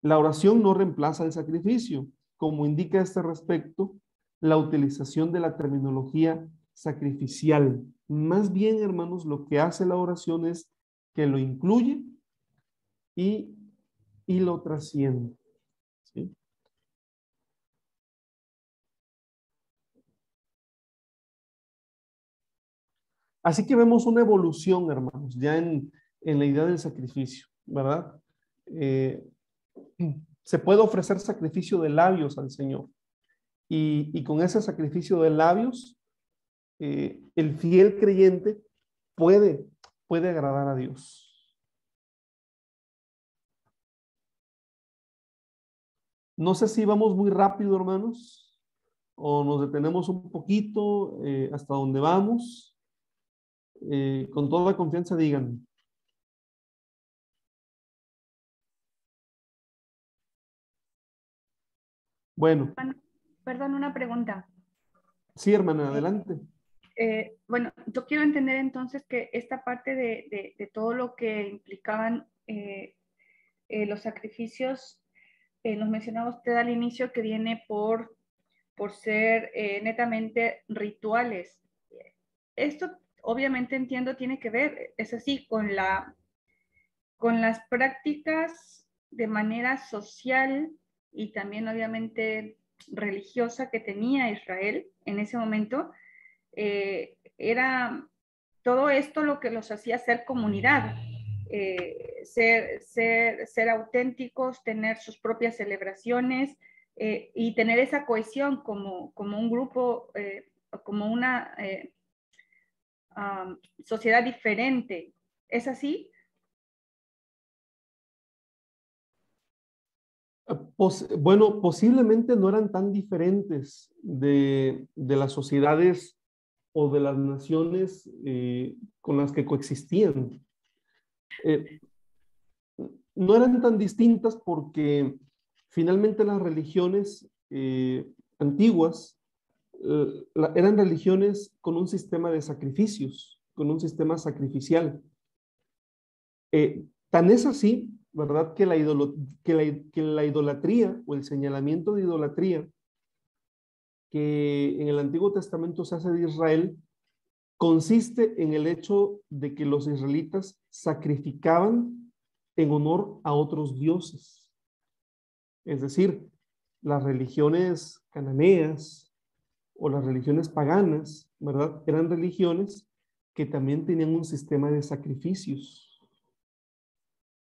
La oración no reemplaza el sacrificio, como indica a este respecto la utilización de la terminología sacrificial. Más bien, hermanos, lo que hace la oración es que lo incluye y lo trasciende, ¿sí? Así que vemos una evolución, hermanos, ya en la idea del sacrificio, ¿verdad? Se puede ofrecer sacrificio de labios al Señor. Y con ese sacrificio de labios, el fiel creyente puede agradar a Dios. No sé si vamos muy rápido, hermanos, o nos detenemos un poquito hasta donde vamos. Con toda confianza digan. Bueno. Perdón, una pregunta. Sí, hermana, adelante. Bueno, yo quiero entender entonces que esta parte de todo lo que implicaban los sacrificios, nos mencionaba usted al inicio que viene por ser netamente rituales. Esto obviamente entiendo tiene que ver, es así, con las prácticas de manera social y también obviamente religiosa que tenía Israel en ese momento. Era todo esto lo que los hacía ser comunidad, ser auténticos, tener sus propias celebraciones y tener esa cohesión como un grupo, como una sociedad diferente. ¿Es así? Bueno, posiblemente no eran tan diferentes de las sociedades o de las naciones con las que coexistían. No eran tan distintas porque finalmente las religiones antiguas eran religiones con un sistema de sacrificios, con un sistema sacrificial. Tan es así, ¿verdad? Que la idolatría o el señalamiento de idolatría que en el Antiguo Testamento se hace de Israel consiste en el hecho de que los israelitas sacrificaban en honor a otros dioses. Es decir, las religiones cananeas o las religiones paganas, ¿verdad? Eran religiones que también tenían un sistema de sacrificios.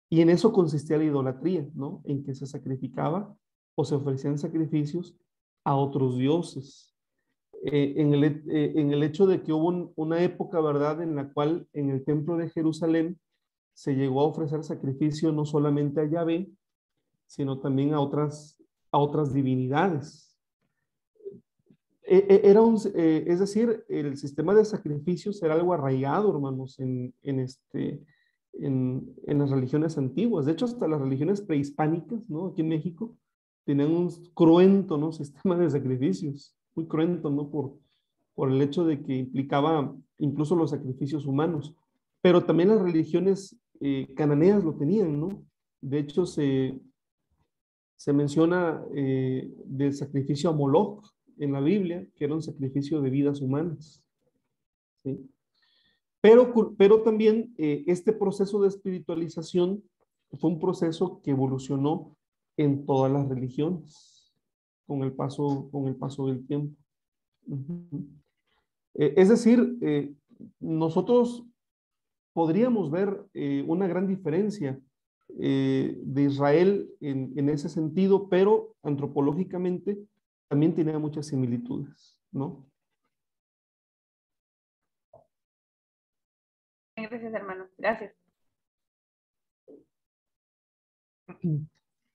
Y en eso consistía la idolatría, ¿no? En que se sacrificaba o se ofrecían sacrificios a otros dioses. En el hecho de que hubo una época, ¿verdad?, en la cual en el templo de Jerusalén se llegó a ofrecer sacrificio no solamente a Yahvé, sino también a otras divinidades. Es decir, el sistema de sacrificios era algo arraigado, hermanos, en las religiones antiguas. De hecho, hasta las religiones prehispánicas, ¿no? Aquí en México, tenían un cruento, ¿no?, sistema de sacrificios. Muy cruento, ¿no? Por el hecho de que implicaba incluso los sacrificios humanos. Pero también las religiones cananeas lo tenían, ¿no? De hecho, se menciona del sacrificio a Moloch en la Biblia, que era un sacrificio de vidas humanas, ¿sí? Pero también este proceso de espiritualización fue un proceso que evolucionó en todas las religiones con el paso del tiempo. Es decir, nosotros podríamos ver una gran diferencia de Israel en ese sentido, pero antropológicamente también tenía muchas similitudes, ¿no? Gracias, hermano. Gracias.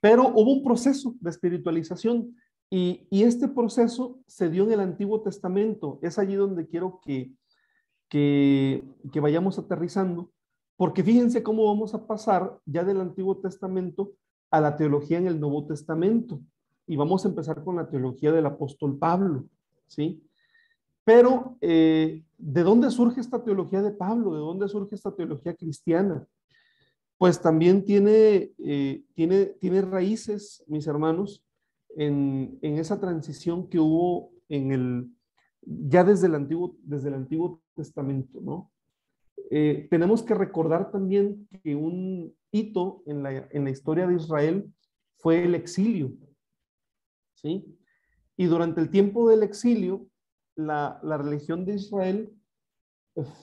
Pero hubo un proceso de espiritualización y este proceso se dio en el Antiguo Testamento. Es allí donde quiero que vayamos aterrizando, porque fíjense cómo vamos a pasar ya del Antiguo Testamento a la teología en el Nuevo Testamento. Y vamos a empezar con la teología del apóstol Pablo, ¿sí? Pero, ¿de dónde surge esta teología de Pablo? ¿De dónde surge esta teología cristiana? Pues también tiene raíces, mis hermanos, en esa transición que hubo ya desde el Antiguo Testamento, ¿no? Tenemos que recordar también que un hito en la historia de Israel fue el exilio, ¿sí? Y durante el tiempo del exilio, la religión de Israel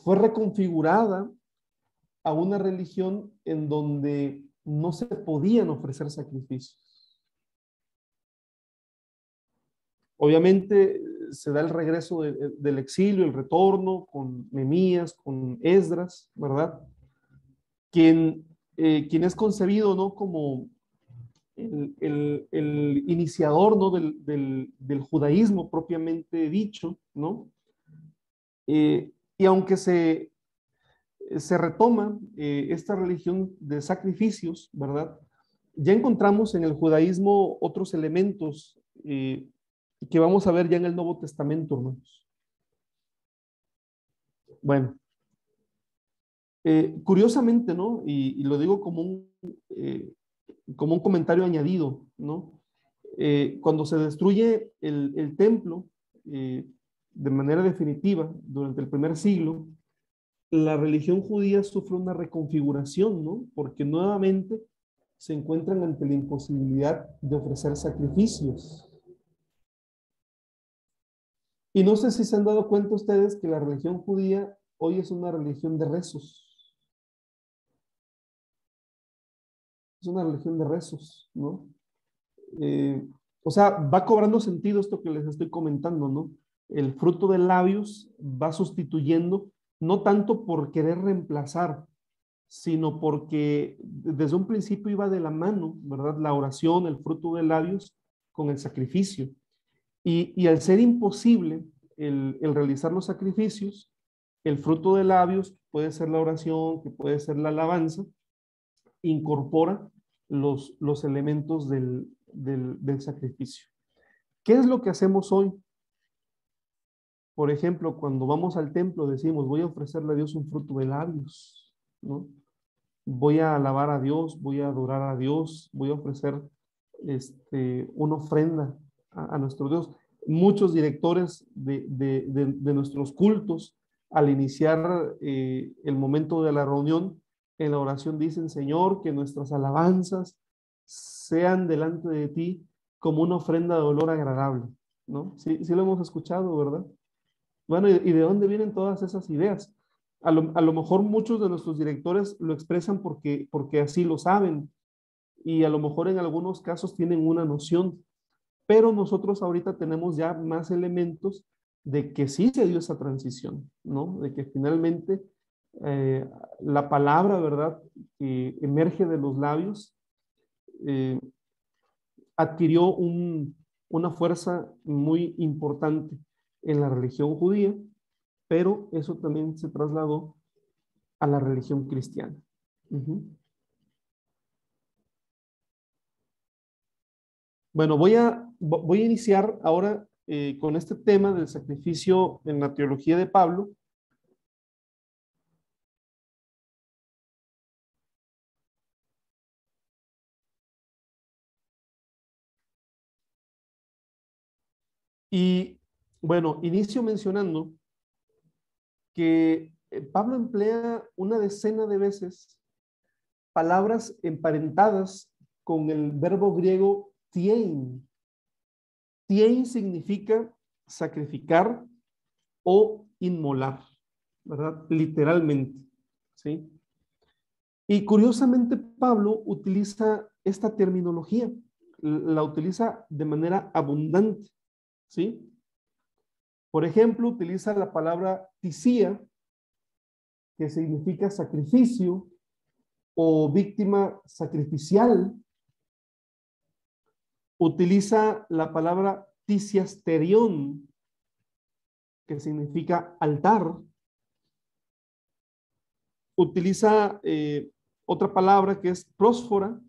fue reconfigurada a una religión en donde no se podían ofrecer sacrificios. Obviamente se da el regreso del exilio, el retorno con Nehemías, con Esdras, ¿verdad? Quien es concebido, ¿no?, como el iniciador, ¿no?, del judaísmo propiamente dicho, ¿no? Y aunque se retoma esta religión de sacrificios, ¿verdad? Ya encontramos en el judaísmo otros elementos que vamos a ver ya en el Nuevo Testamento, hermanos. Bueno, curiosamente, ¿no? Y lo digo como un comentario añadido, ¿no? Cuando se destruye el templo de manera definitiva durante el primer siglo, la religión judía sufre una reconfiguración, ¿no? Porque nuevamente se encuentran ante la imposibilidad de ofrecer sacrificios. Y no sé si se han dado cuenta ustedes que la religión judía hoy es una religión de rezos. Es una religión de rezos, ¿no? O sea, va cobrando sentido esto que les estoy comentando, ¿no? El fruto de labios va sustituyendo, no tanto por querer reemplazar, sino porque desde un principio iba de la mano, ¿verdad? La oración, el fruto de labios con el sacrificio. Y al ser imposible el realizar los sacrificios, el fruto de labios puede ser la oración, que puede ser la alabanza, incorpora los elementos del sacrificio. ¿Qué es lo que hacemos hoy? Por ejemplo, cuando vamos al templo decimos, voy a ofrecerle a Dios un fruto de labios, ¿no? Voy a alabar a Dios, voy a adorar a Dios, voy a ofrecer una ofrenda a nuestro Dios. Muchos directores de nuestros cultos, al iniciar el momento de la reunión, en la oración dicen, Señor, que nuestras alabanzas sean delante de ti como una ofrenda de olor agradable, ¿no? Sí, sí lo hemos escuchado, ¿verdad? Bueno, ¿y de dónde vienen todas esas ideas? A lo mejor muchos de nuestros directores lo expresan porque así lo saben, y a lo mejor en algunos casos tienen una noción, pero nosotros ahorita tenemos ya más elementos de que sí se dio esa transición, ¿no? De que finalmente eh, la palabra, ¿verdad?, que emerge de los labios, eh, adquirió una fuerza muy importante en la religión judía, pero eso también se trasladó a la religión cristiana. Bueno, voy a iniciar ahora con este tema del sacrificio en la teología de Pablo. Y bueno, inicio mencionando que Pablo emplea una decena de veces palabras emparentadas con el verbo griego tiein. Tiein significa sacrificar o inmolar, ¿verdad? Literalmente, ¿sí? Y curiosamente Pablo utiliza esta terminología, la utiliza de manera abundante, ¿sí? Por ejemplo, utiliza la palabra tisía, que significa sacrificio o víctima sacrificial. Utiliza la palabra tisiasterión, que significa altar. Utiliza otra palabra que es prósfora,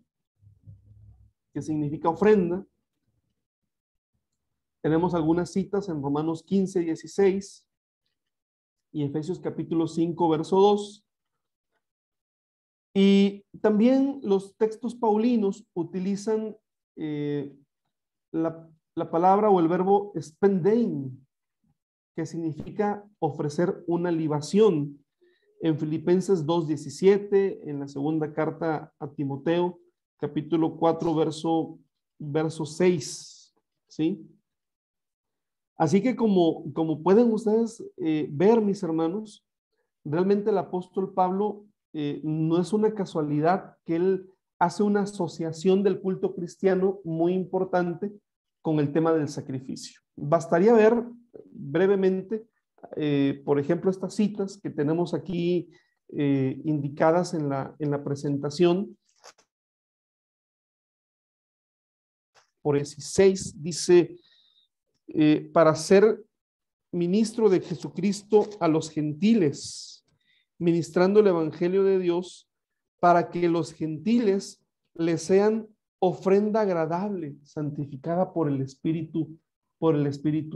que significa ofrenda. Tenemos algunas citas en Romanos 15, 16 y Efesios capítulo 5, verso 2. Y también los textos paulinos utilizan la palabra o el verbo spendein, que significa ofrecer una libación. En Filipenses 2:17, en la segunda carta a Timoteo, capítulo 4, verso 6, ¿sí? Así que como pueden ustedes ver, mis hermanos, realmente el apóstol Pablo no es una casualidad que él hace una asociación del culto cristiano muy importante con el tema del sacrificio. Bastaría ver brevemente, por ejemplo, estas citas que tenemos aquí indicadas en la presentación. Por 16 dice, para ser ministro de Jesucristo a los gentiles, ministrando el evangelio de Dios, para que los gentiles le sean ofrenda agradable, santificada por el Espíritu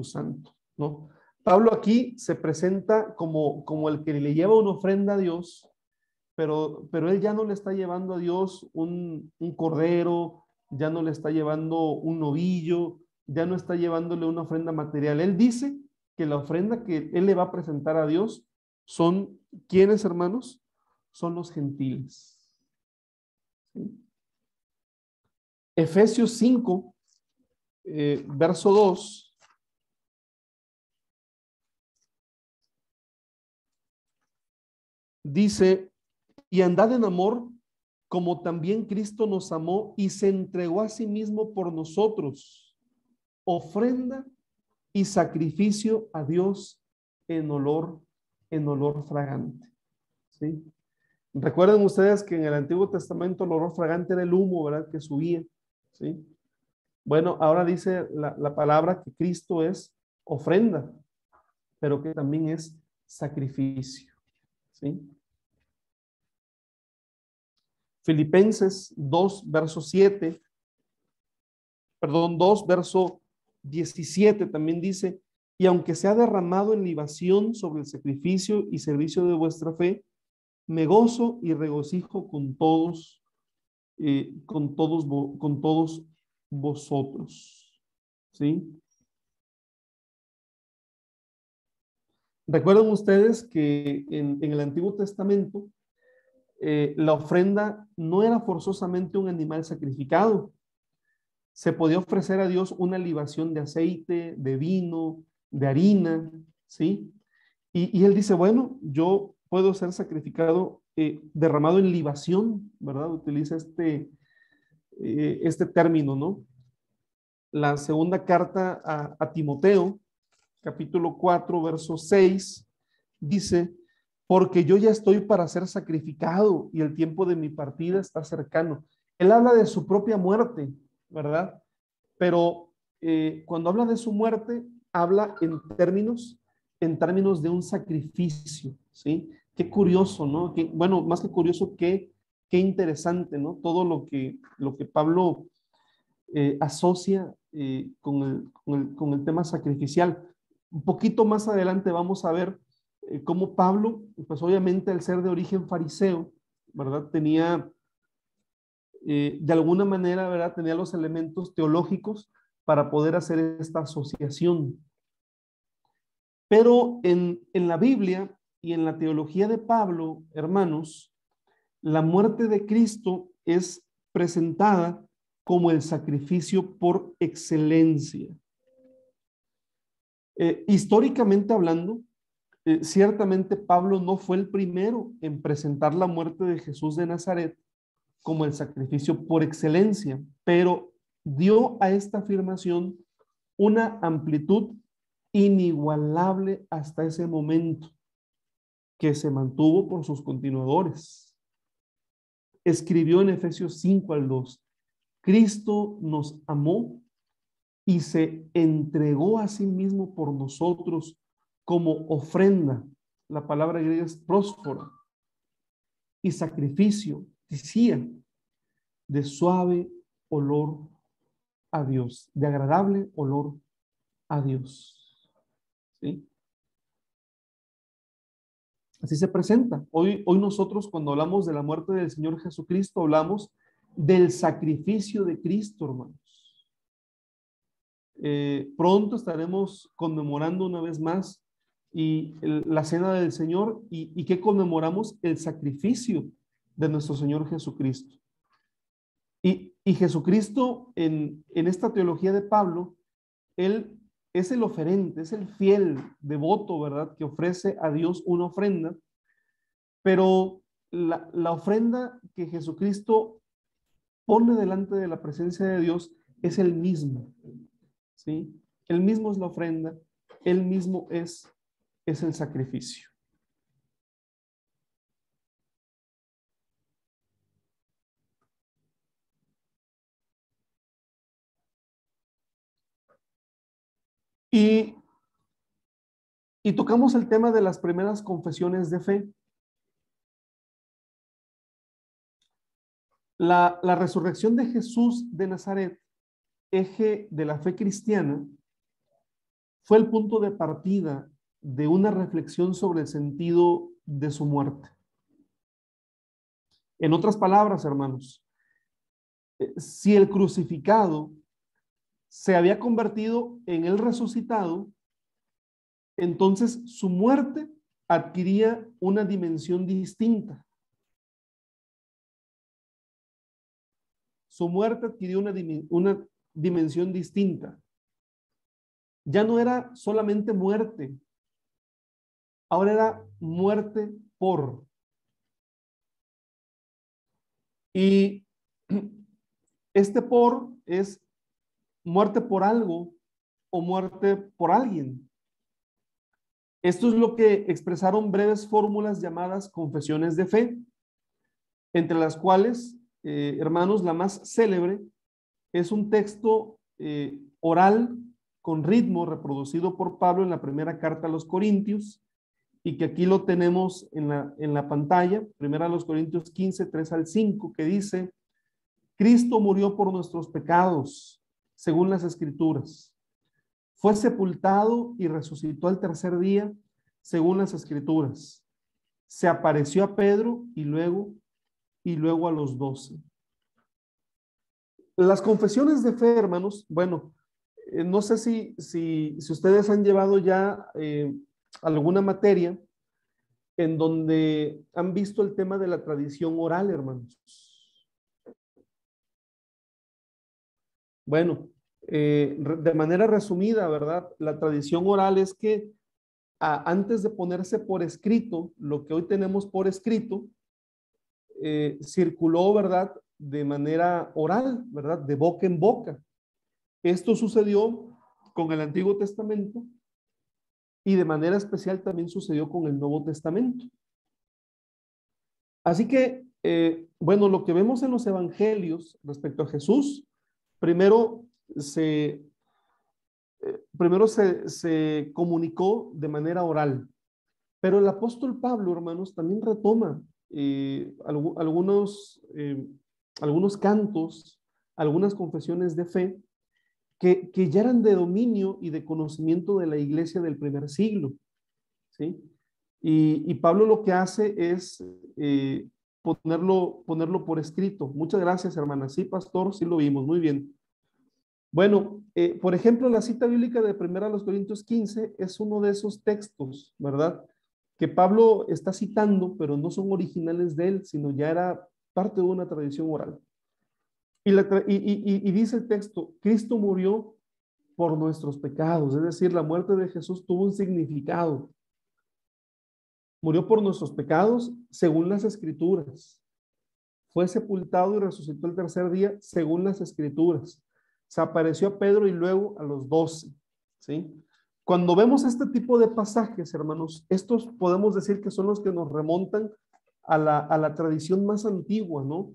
Santo, ¿no? Pablo aquí se presenta como el que le lleva una ofrenda a Dios, pero él ya no le está llevando a Dios un cordero, ya no le está llevando un novillo, ya no está llevándole una ofrenda material. Él dice que la ofrenda que él le va a presentar a Dios son, ¿quiénes, hermanos? Son los gentiles. ¿Sí? Efesios 5, verso 2. Dice, y andad en amor, como también Cristo nos amó y se entregó a sí mismo por nosotros, ofrenda y sacrificio a Dios en olor fragante. ¿Sí? Recuerden ustedes que en el Antiguo Testamento el olor fragante era el humo, ¿verdad?, que subía. ¿Sí? Bueno, ahora dice la palabra que Cristo es ofrenda, pero que también es sacrificio. ¿Sí? Filipenses 2, verso 7, perdón, 2, verso 17 también dice, y aunque sea derramado en libación sobre el sacrificio y servicio de vuestra fe, me gozo y regocijo con todos, con todos vosotros. ¿Sí? Recuerden ustedes que en el Antiguo Testamento la ofrenda no era forzosamente un animal sacrificado. Se podía ofrecer a Dios una libación de aceite, de vino, de harina, ¿sí? Y él dice, bueno, yo puedo ser sacrificado, derramado en libación, ¿verdad? Utiliza este término, ¿no? La segunda carta a Timoteo, capítulo 4, verso 6, dice, porque yo ya estoy para ser sacrificado y el tiempo de mi partida está cercano. Él habla de su propia muerte, ¿verdad? Pero cuando habla de su muerte, habla en términos de un sacrificio, ¿sí? Qué curioso, ¿no? Bueno, más que curioso, qué interesante, ¿no? Todo lo que Pablo asocia con el tema sacrificial. Un poquito más adelante vamos a ver cómo Pablo, pues obviamente al ser de origen fariseo, ¿verdad? Tenía, de alguna manera, ¿verdad? Tenía los elementos teológicos para poder hacer esta asociación. Pero en la Biblia y en la teología de Pablo, hermanos, la muerte de Cristo es presentada como el sacrificio por excelencia. Históricamente hablando, ciertamente Pablo no fue el primero en presentar la muerte de Jesús de Nazaret como el sacrificio por excelencia, pero dio a esta afirmación una amplitud inigualable hasta ese momento, que se mantuvo por sus continuadores. Escribió en Efesios 5 al 2, Cristo nos amó y se entregó a sí mismo por nosotros como ofrenda. La palabra griega es prósfora. Y sacrificio, decía, de suave olor a Dios, de agradable olor a Dios. ¿Sí? Así se presenta. Hoy nosotros cuando hablamos de la muerte del Señor Jesucristo, hablamos del sacrificio de Cristo, hermanos. Pronto estaremos conmemorando una vez más la cena del Señor y que conmemoramos el sacrificio de nuestro Señor Jesucristo. Y Jesucristo en esta teología de Pablo, Él es el oferente, es el fiel devoto, ¿verdad? Que ofrece a Dios una ofrenda, pero la ofrenda que Jesucristo pone delante de la presencia de Dios es el mismo, ¿sí? Él mismo es la ofrenda, Él mismo es el sacrificio. Y tocamos el tema de las primeras confesiones de fe. La resurrección de Jesús de Nazaret, eje de la fe cristiana, fue el punto de partida de una reflexión sobre el sentido de su muerte. En otras palabras, hermanos, si el crucificado se había convertido en el resucitado, entonces su muerte adquiría una dimensión distinta. Su muerte adquirió una dimensión distinta. Ya no era solamente muerte, ahora era muerte por. Y este por es muerte por algo o muerte por alguien. Esto es lo que expresaron breves fórmulas llamadas confesiones de fe, entre las cuales, hermanos, la más célebre es un texto oral con ritmo reproducido por Pablo en la primera carta a los Corintios y que aquí lo tenemos en la pantalla, primera a los Corintios 15, 3 al 5, que dice, Cristo murió por nuestros pecados, según las Escrituras, fue sepultado y resucitó al tercer día, según las Escrituras. Se apareció a Pedro y luego a los 12. Las confesiones de fe, hermanos, bueno, no sé si ustedes han llevado ya alguna materia en donde han visto el tema de la tradición oral, hermanos. Bueno, de manera resumida, ¿verdad? La tradición oral es que antes de ponerse por escrito, lo que hoy tenemos por escrito, circuló, ¿verdad? De manera oral, ¿verdad? De boca en boca. Esto sucedió con el Antiguo Testamento y de manera especial también sucedió con el Nuevo Testamento. Así que, bueno, lo que vemos en los evangelios respecto a Jesús, primero se comunicó de manera oral, pero el apóstol Pablo, hermanos, también retoma algunos cantos, algunas confesiones de fe que ya eran de dominio y de conocimiento de la iglesia del primer siglo, ¿sí? Y Pablo lo que hace es ponerlo por escrito. Muchas gracias, hermana. Sí, pastor, sí lo vimos, muy bien. Bueno, por ejemplo, la cita bíblica de 1 Corintios 15 es uno de esos textos, ¿verdad? Que Pablo está citando, pero no son originales de él, sino ya era parte de una tradición oral. Y dice el texto, Cristo murió por nuestros pecados, es decir, la muerte de Jesús tuvo un significado. Murió por nuestros pecados según las Escrituras. Fue sepultado y resucitó el tercer día según las Escrituras. Se apareció a Pedro y luego a los 12, ¿sí? Cuando vemos este tipo de pasajes, hermanos, estos podemos decir que son los que nos remontan a la tradición más antigua, ¿no?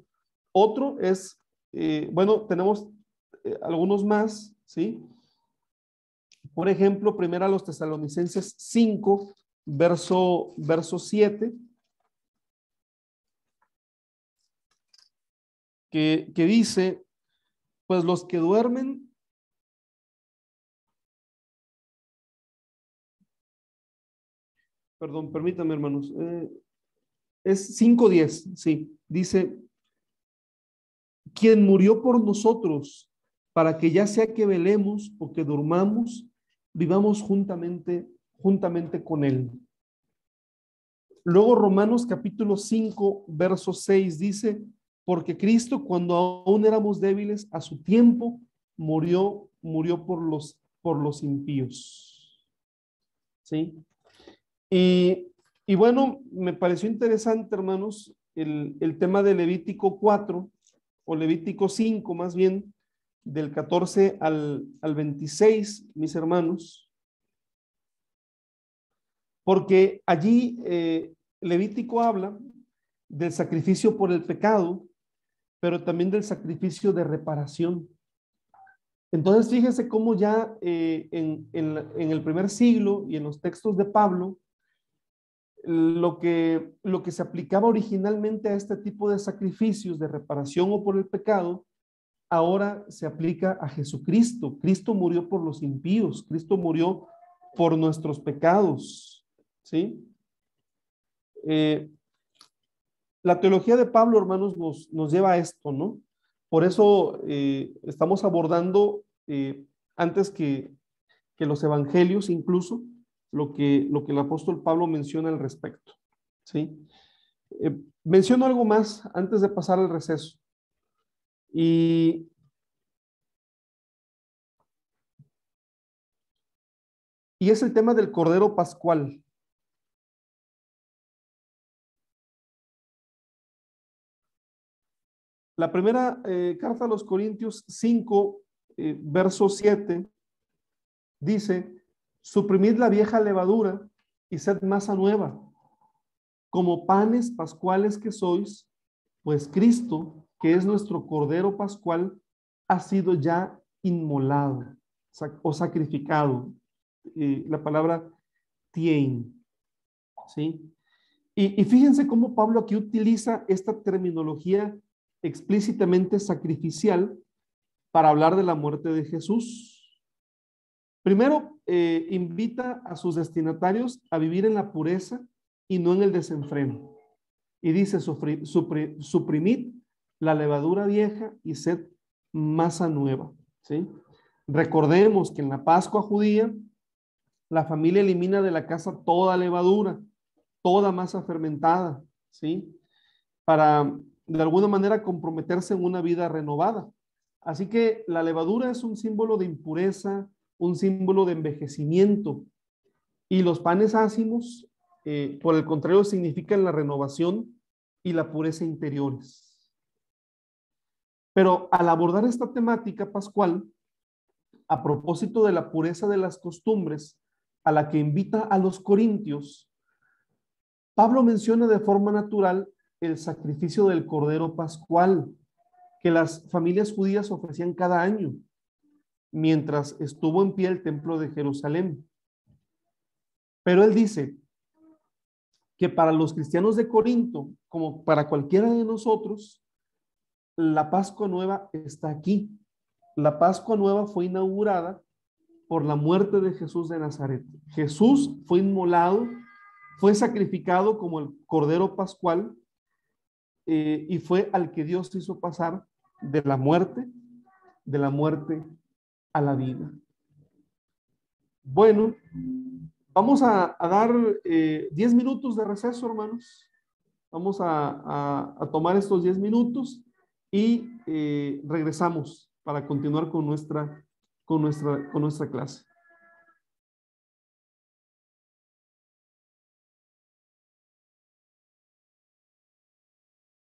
Otro es, bueno, tenemos algunos más, ¿sí? Por ejemplo, primero a los Tesalonicenses 5, verso 7, que dice, pues los que duermen, perdón, permítanme, hermanos, es 5:10, sí, dice, quien murió por nosotros, para que ya sea que velemos o que durmamos, vivamos juntamente con él. Luego Romanos capítulo 5, verso 6 dice, porque Cristo cuando aún éramos débiles, a su tiempo murió por los impíos. ¿Sí? Y bueno, me pareció interesante, hermanos, el tema de Levítico 4, o Levítico 5 más bien, del 14 al 26, mis hermanos, porque allí Levítico habla del sacrificio por el pecado, pero también del sacrificio de reparación. Entonces, fíjese cómo ya en el primer siglo y en los textos de Pablo, lo que se aplicaba originalmente a este tipo de sacrificios de reparación o por el pecado, ahora se aplica a Jesucristo. Cristo murió por los impíos, Cristo murió por nuestros pecados, ¿sí? La teología de Pablo, hermanos, nos lleva a esto, ¿no? Por eso estamos abordando antes que los evangelios, incluso lo que el apóstol Pablo menciona al respecto, ¿sí? Menciono algo más antes de pasar al receso. Y es el tema del Cordero Pascual. La primera carta a los Corintios 5, verso 7, dice, suprimid la vieja levadura y sed masa nueva, como panes pascuales que sois, pues Cristo, que es nuestro Cordero Pascual, ha sido ya inmolado o sacrificado. La palabra tien, ¿sí? Y fíjense cómo Pablo aquí utiliza esta terminología explícitamente sacrificial para hablar de la muerte de Jesús. Primero, invita a sus destinatarios a vivir en la pureza y no en el desenfreno. Y dice, suprimid la levadura vieja y sed masa nueva, ¿sí? Recordemos que en la Pascua judía, la familia elimina de la casa toda levadura, toda masa fermentada, ¿sí? Para, de alguna manera, comprometerse en una vida renovada. Así que la levadura es un símbolo de impureza, un símbolo de envejecimiento. Y los panes ácimos, por el contrario, significan la renovación y la pureza interiores. Pero al abordar esta temática pascual, a propósito de la pureza de las costumbres a la que invita a los corintios, Pablo menciona de forma natural el sacrificio del Cordero Pascual que las familias judías ofrecían cada año, mientras estuvo en pie el templo de Jerusalén. Pero él dice que para los cristianos de Corinto, como para cualquiera de nosotros, la Pascua Nueva está aquí. La Pascua Nueva fue inaugurada por la muerte de Jesús de Nazaret. Jesús fue inmolado, fue sacrificado como el Cordero Pascual, y fue al que Dios hizo pasar de la muerte a la vida. Bueno, vamos a dar 10 minutos de receso, hermanos. Vamos a tomar estos 10 minutos y regresamos para continuar con nuestra clase.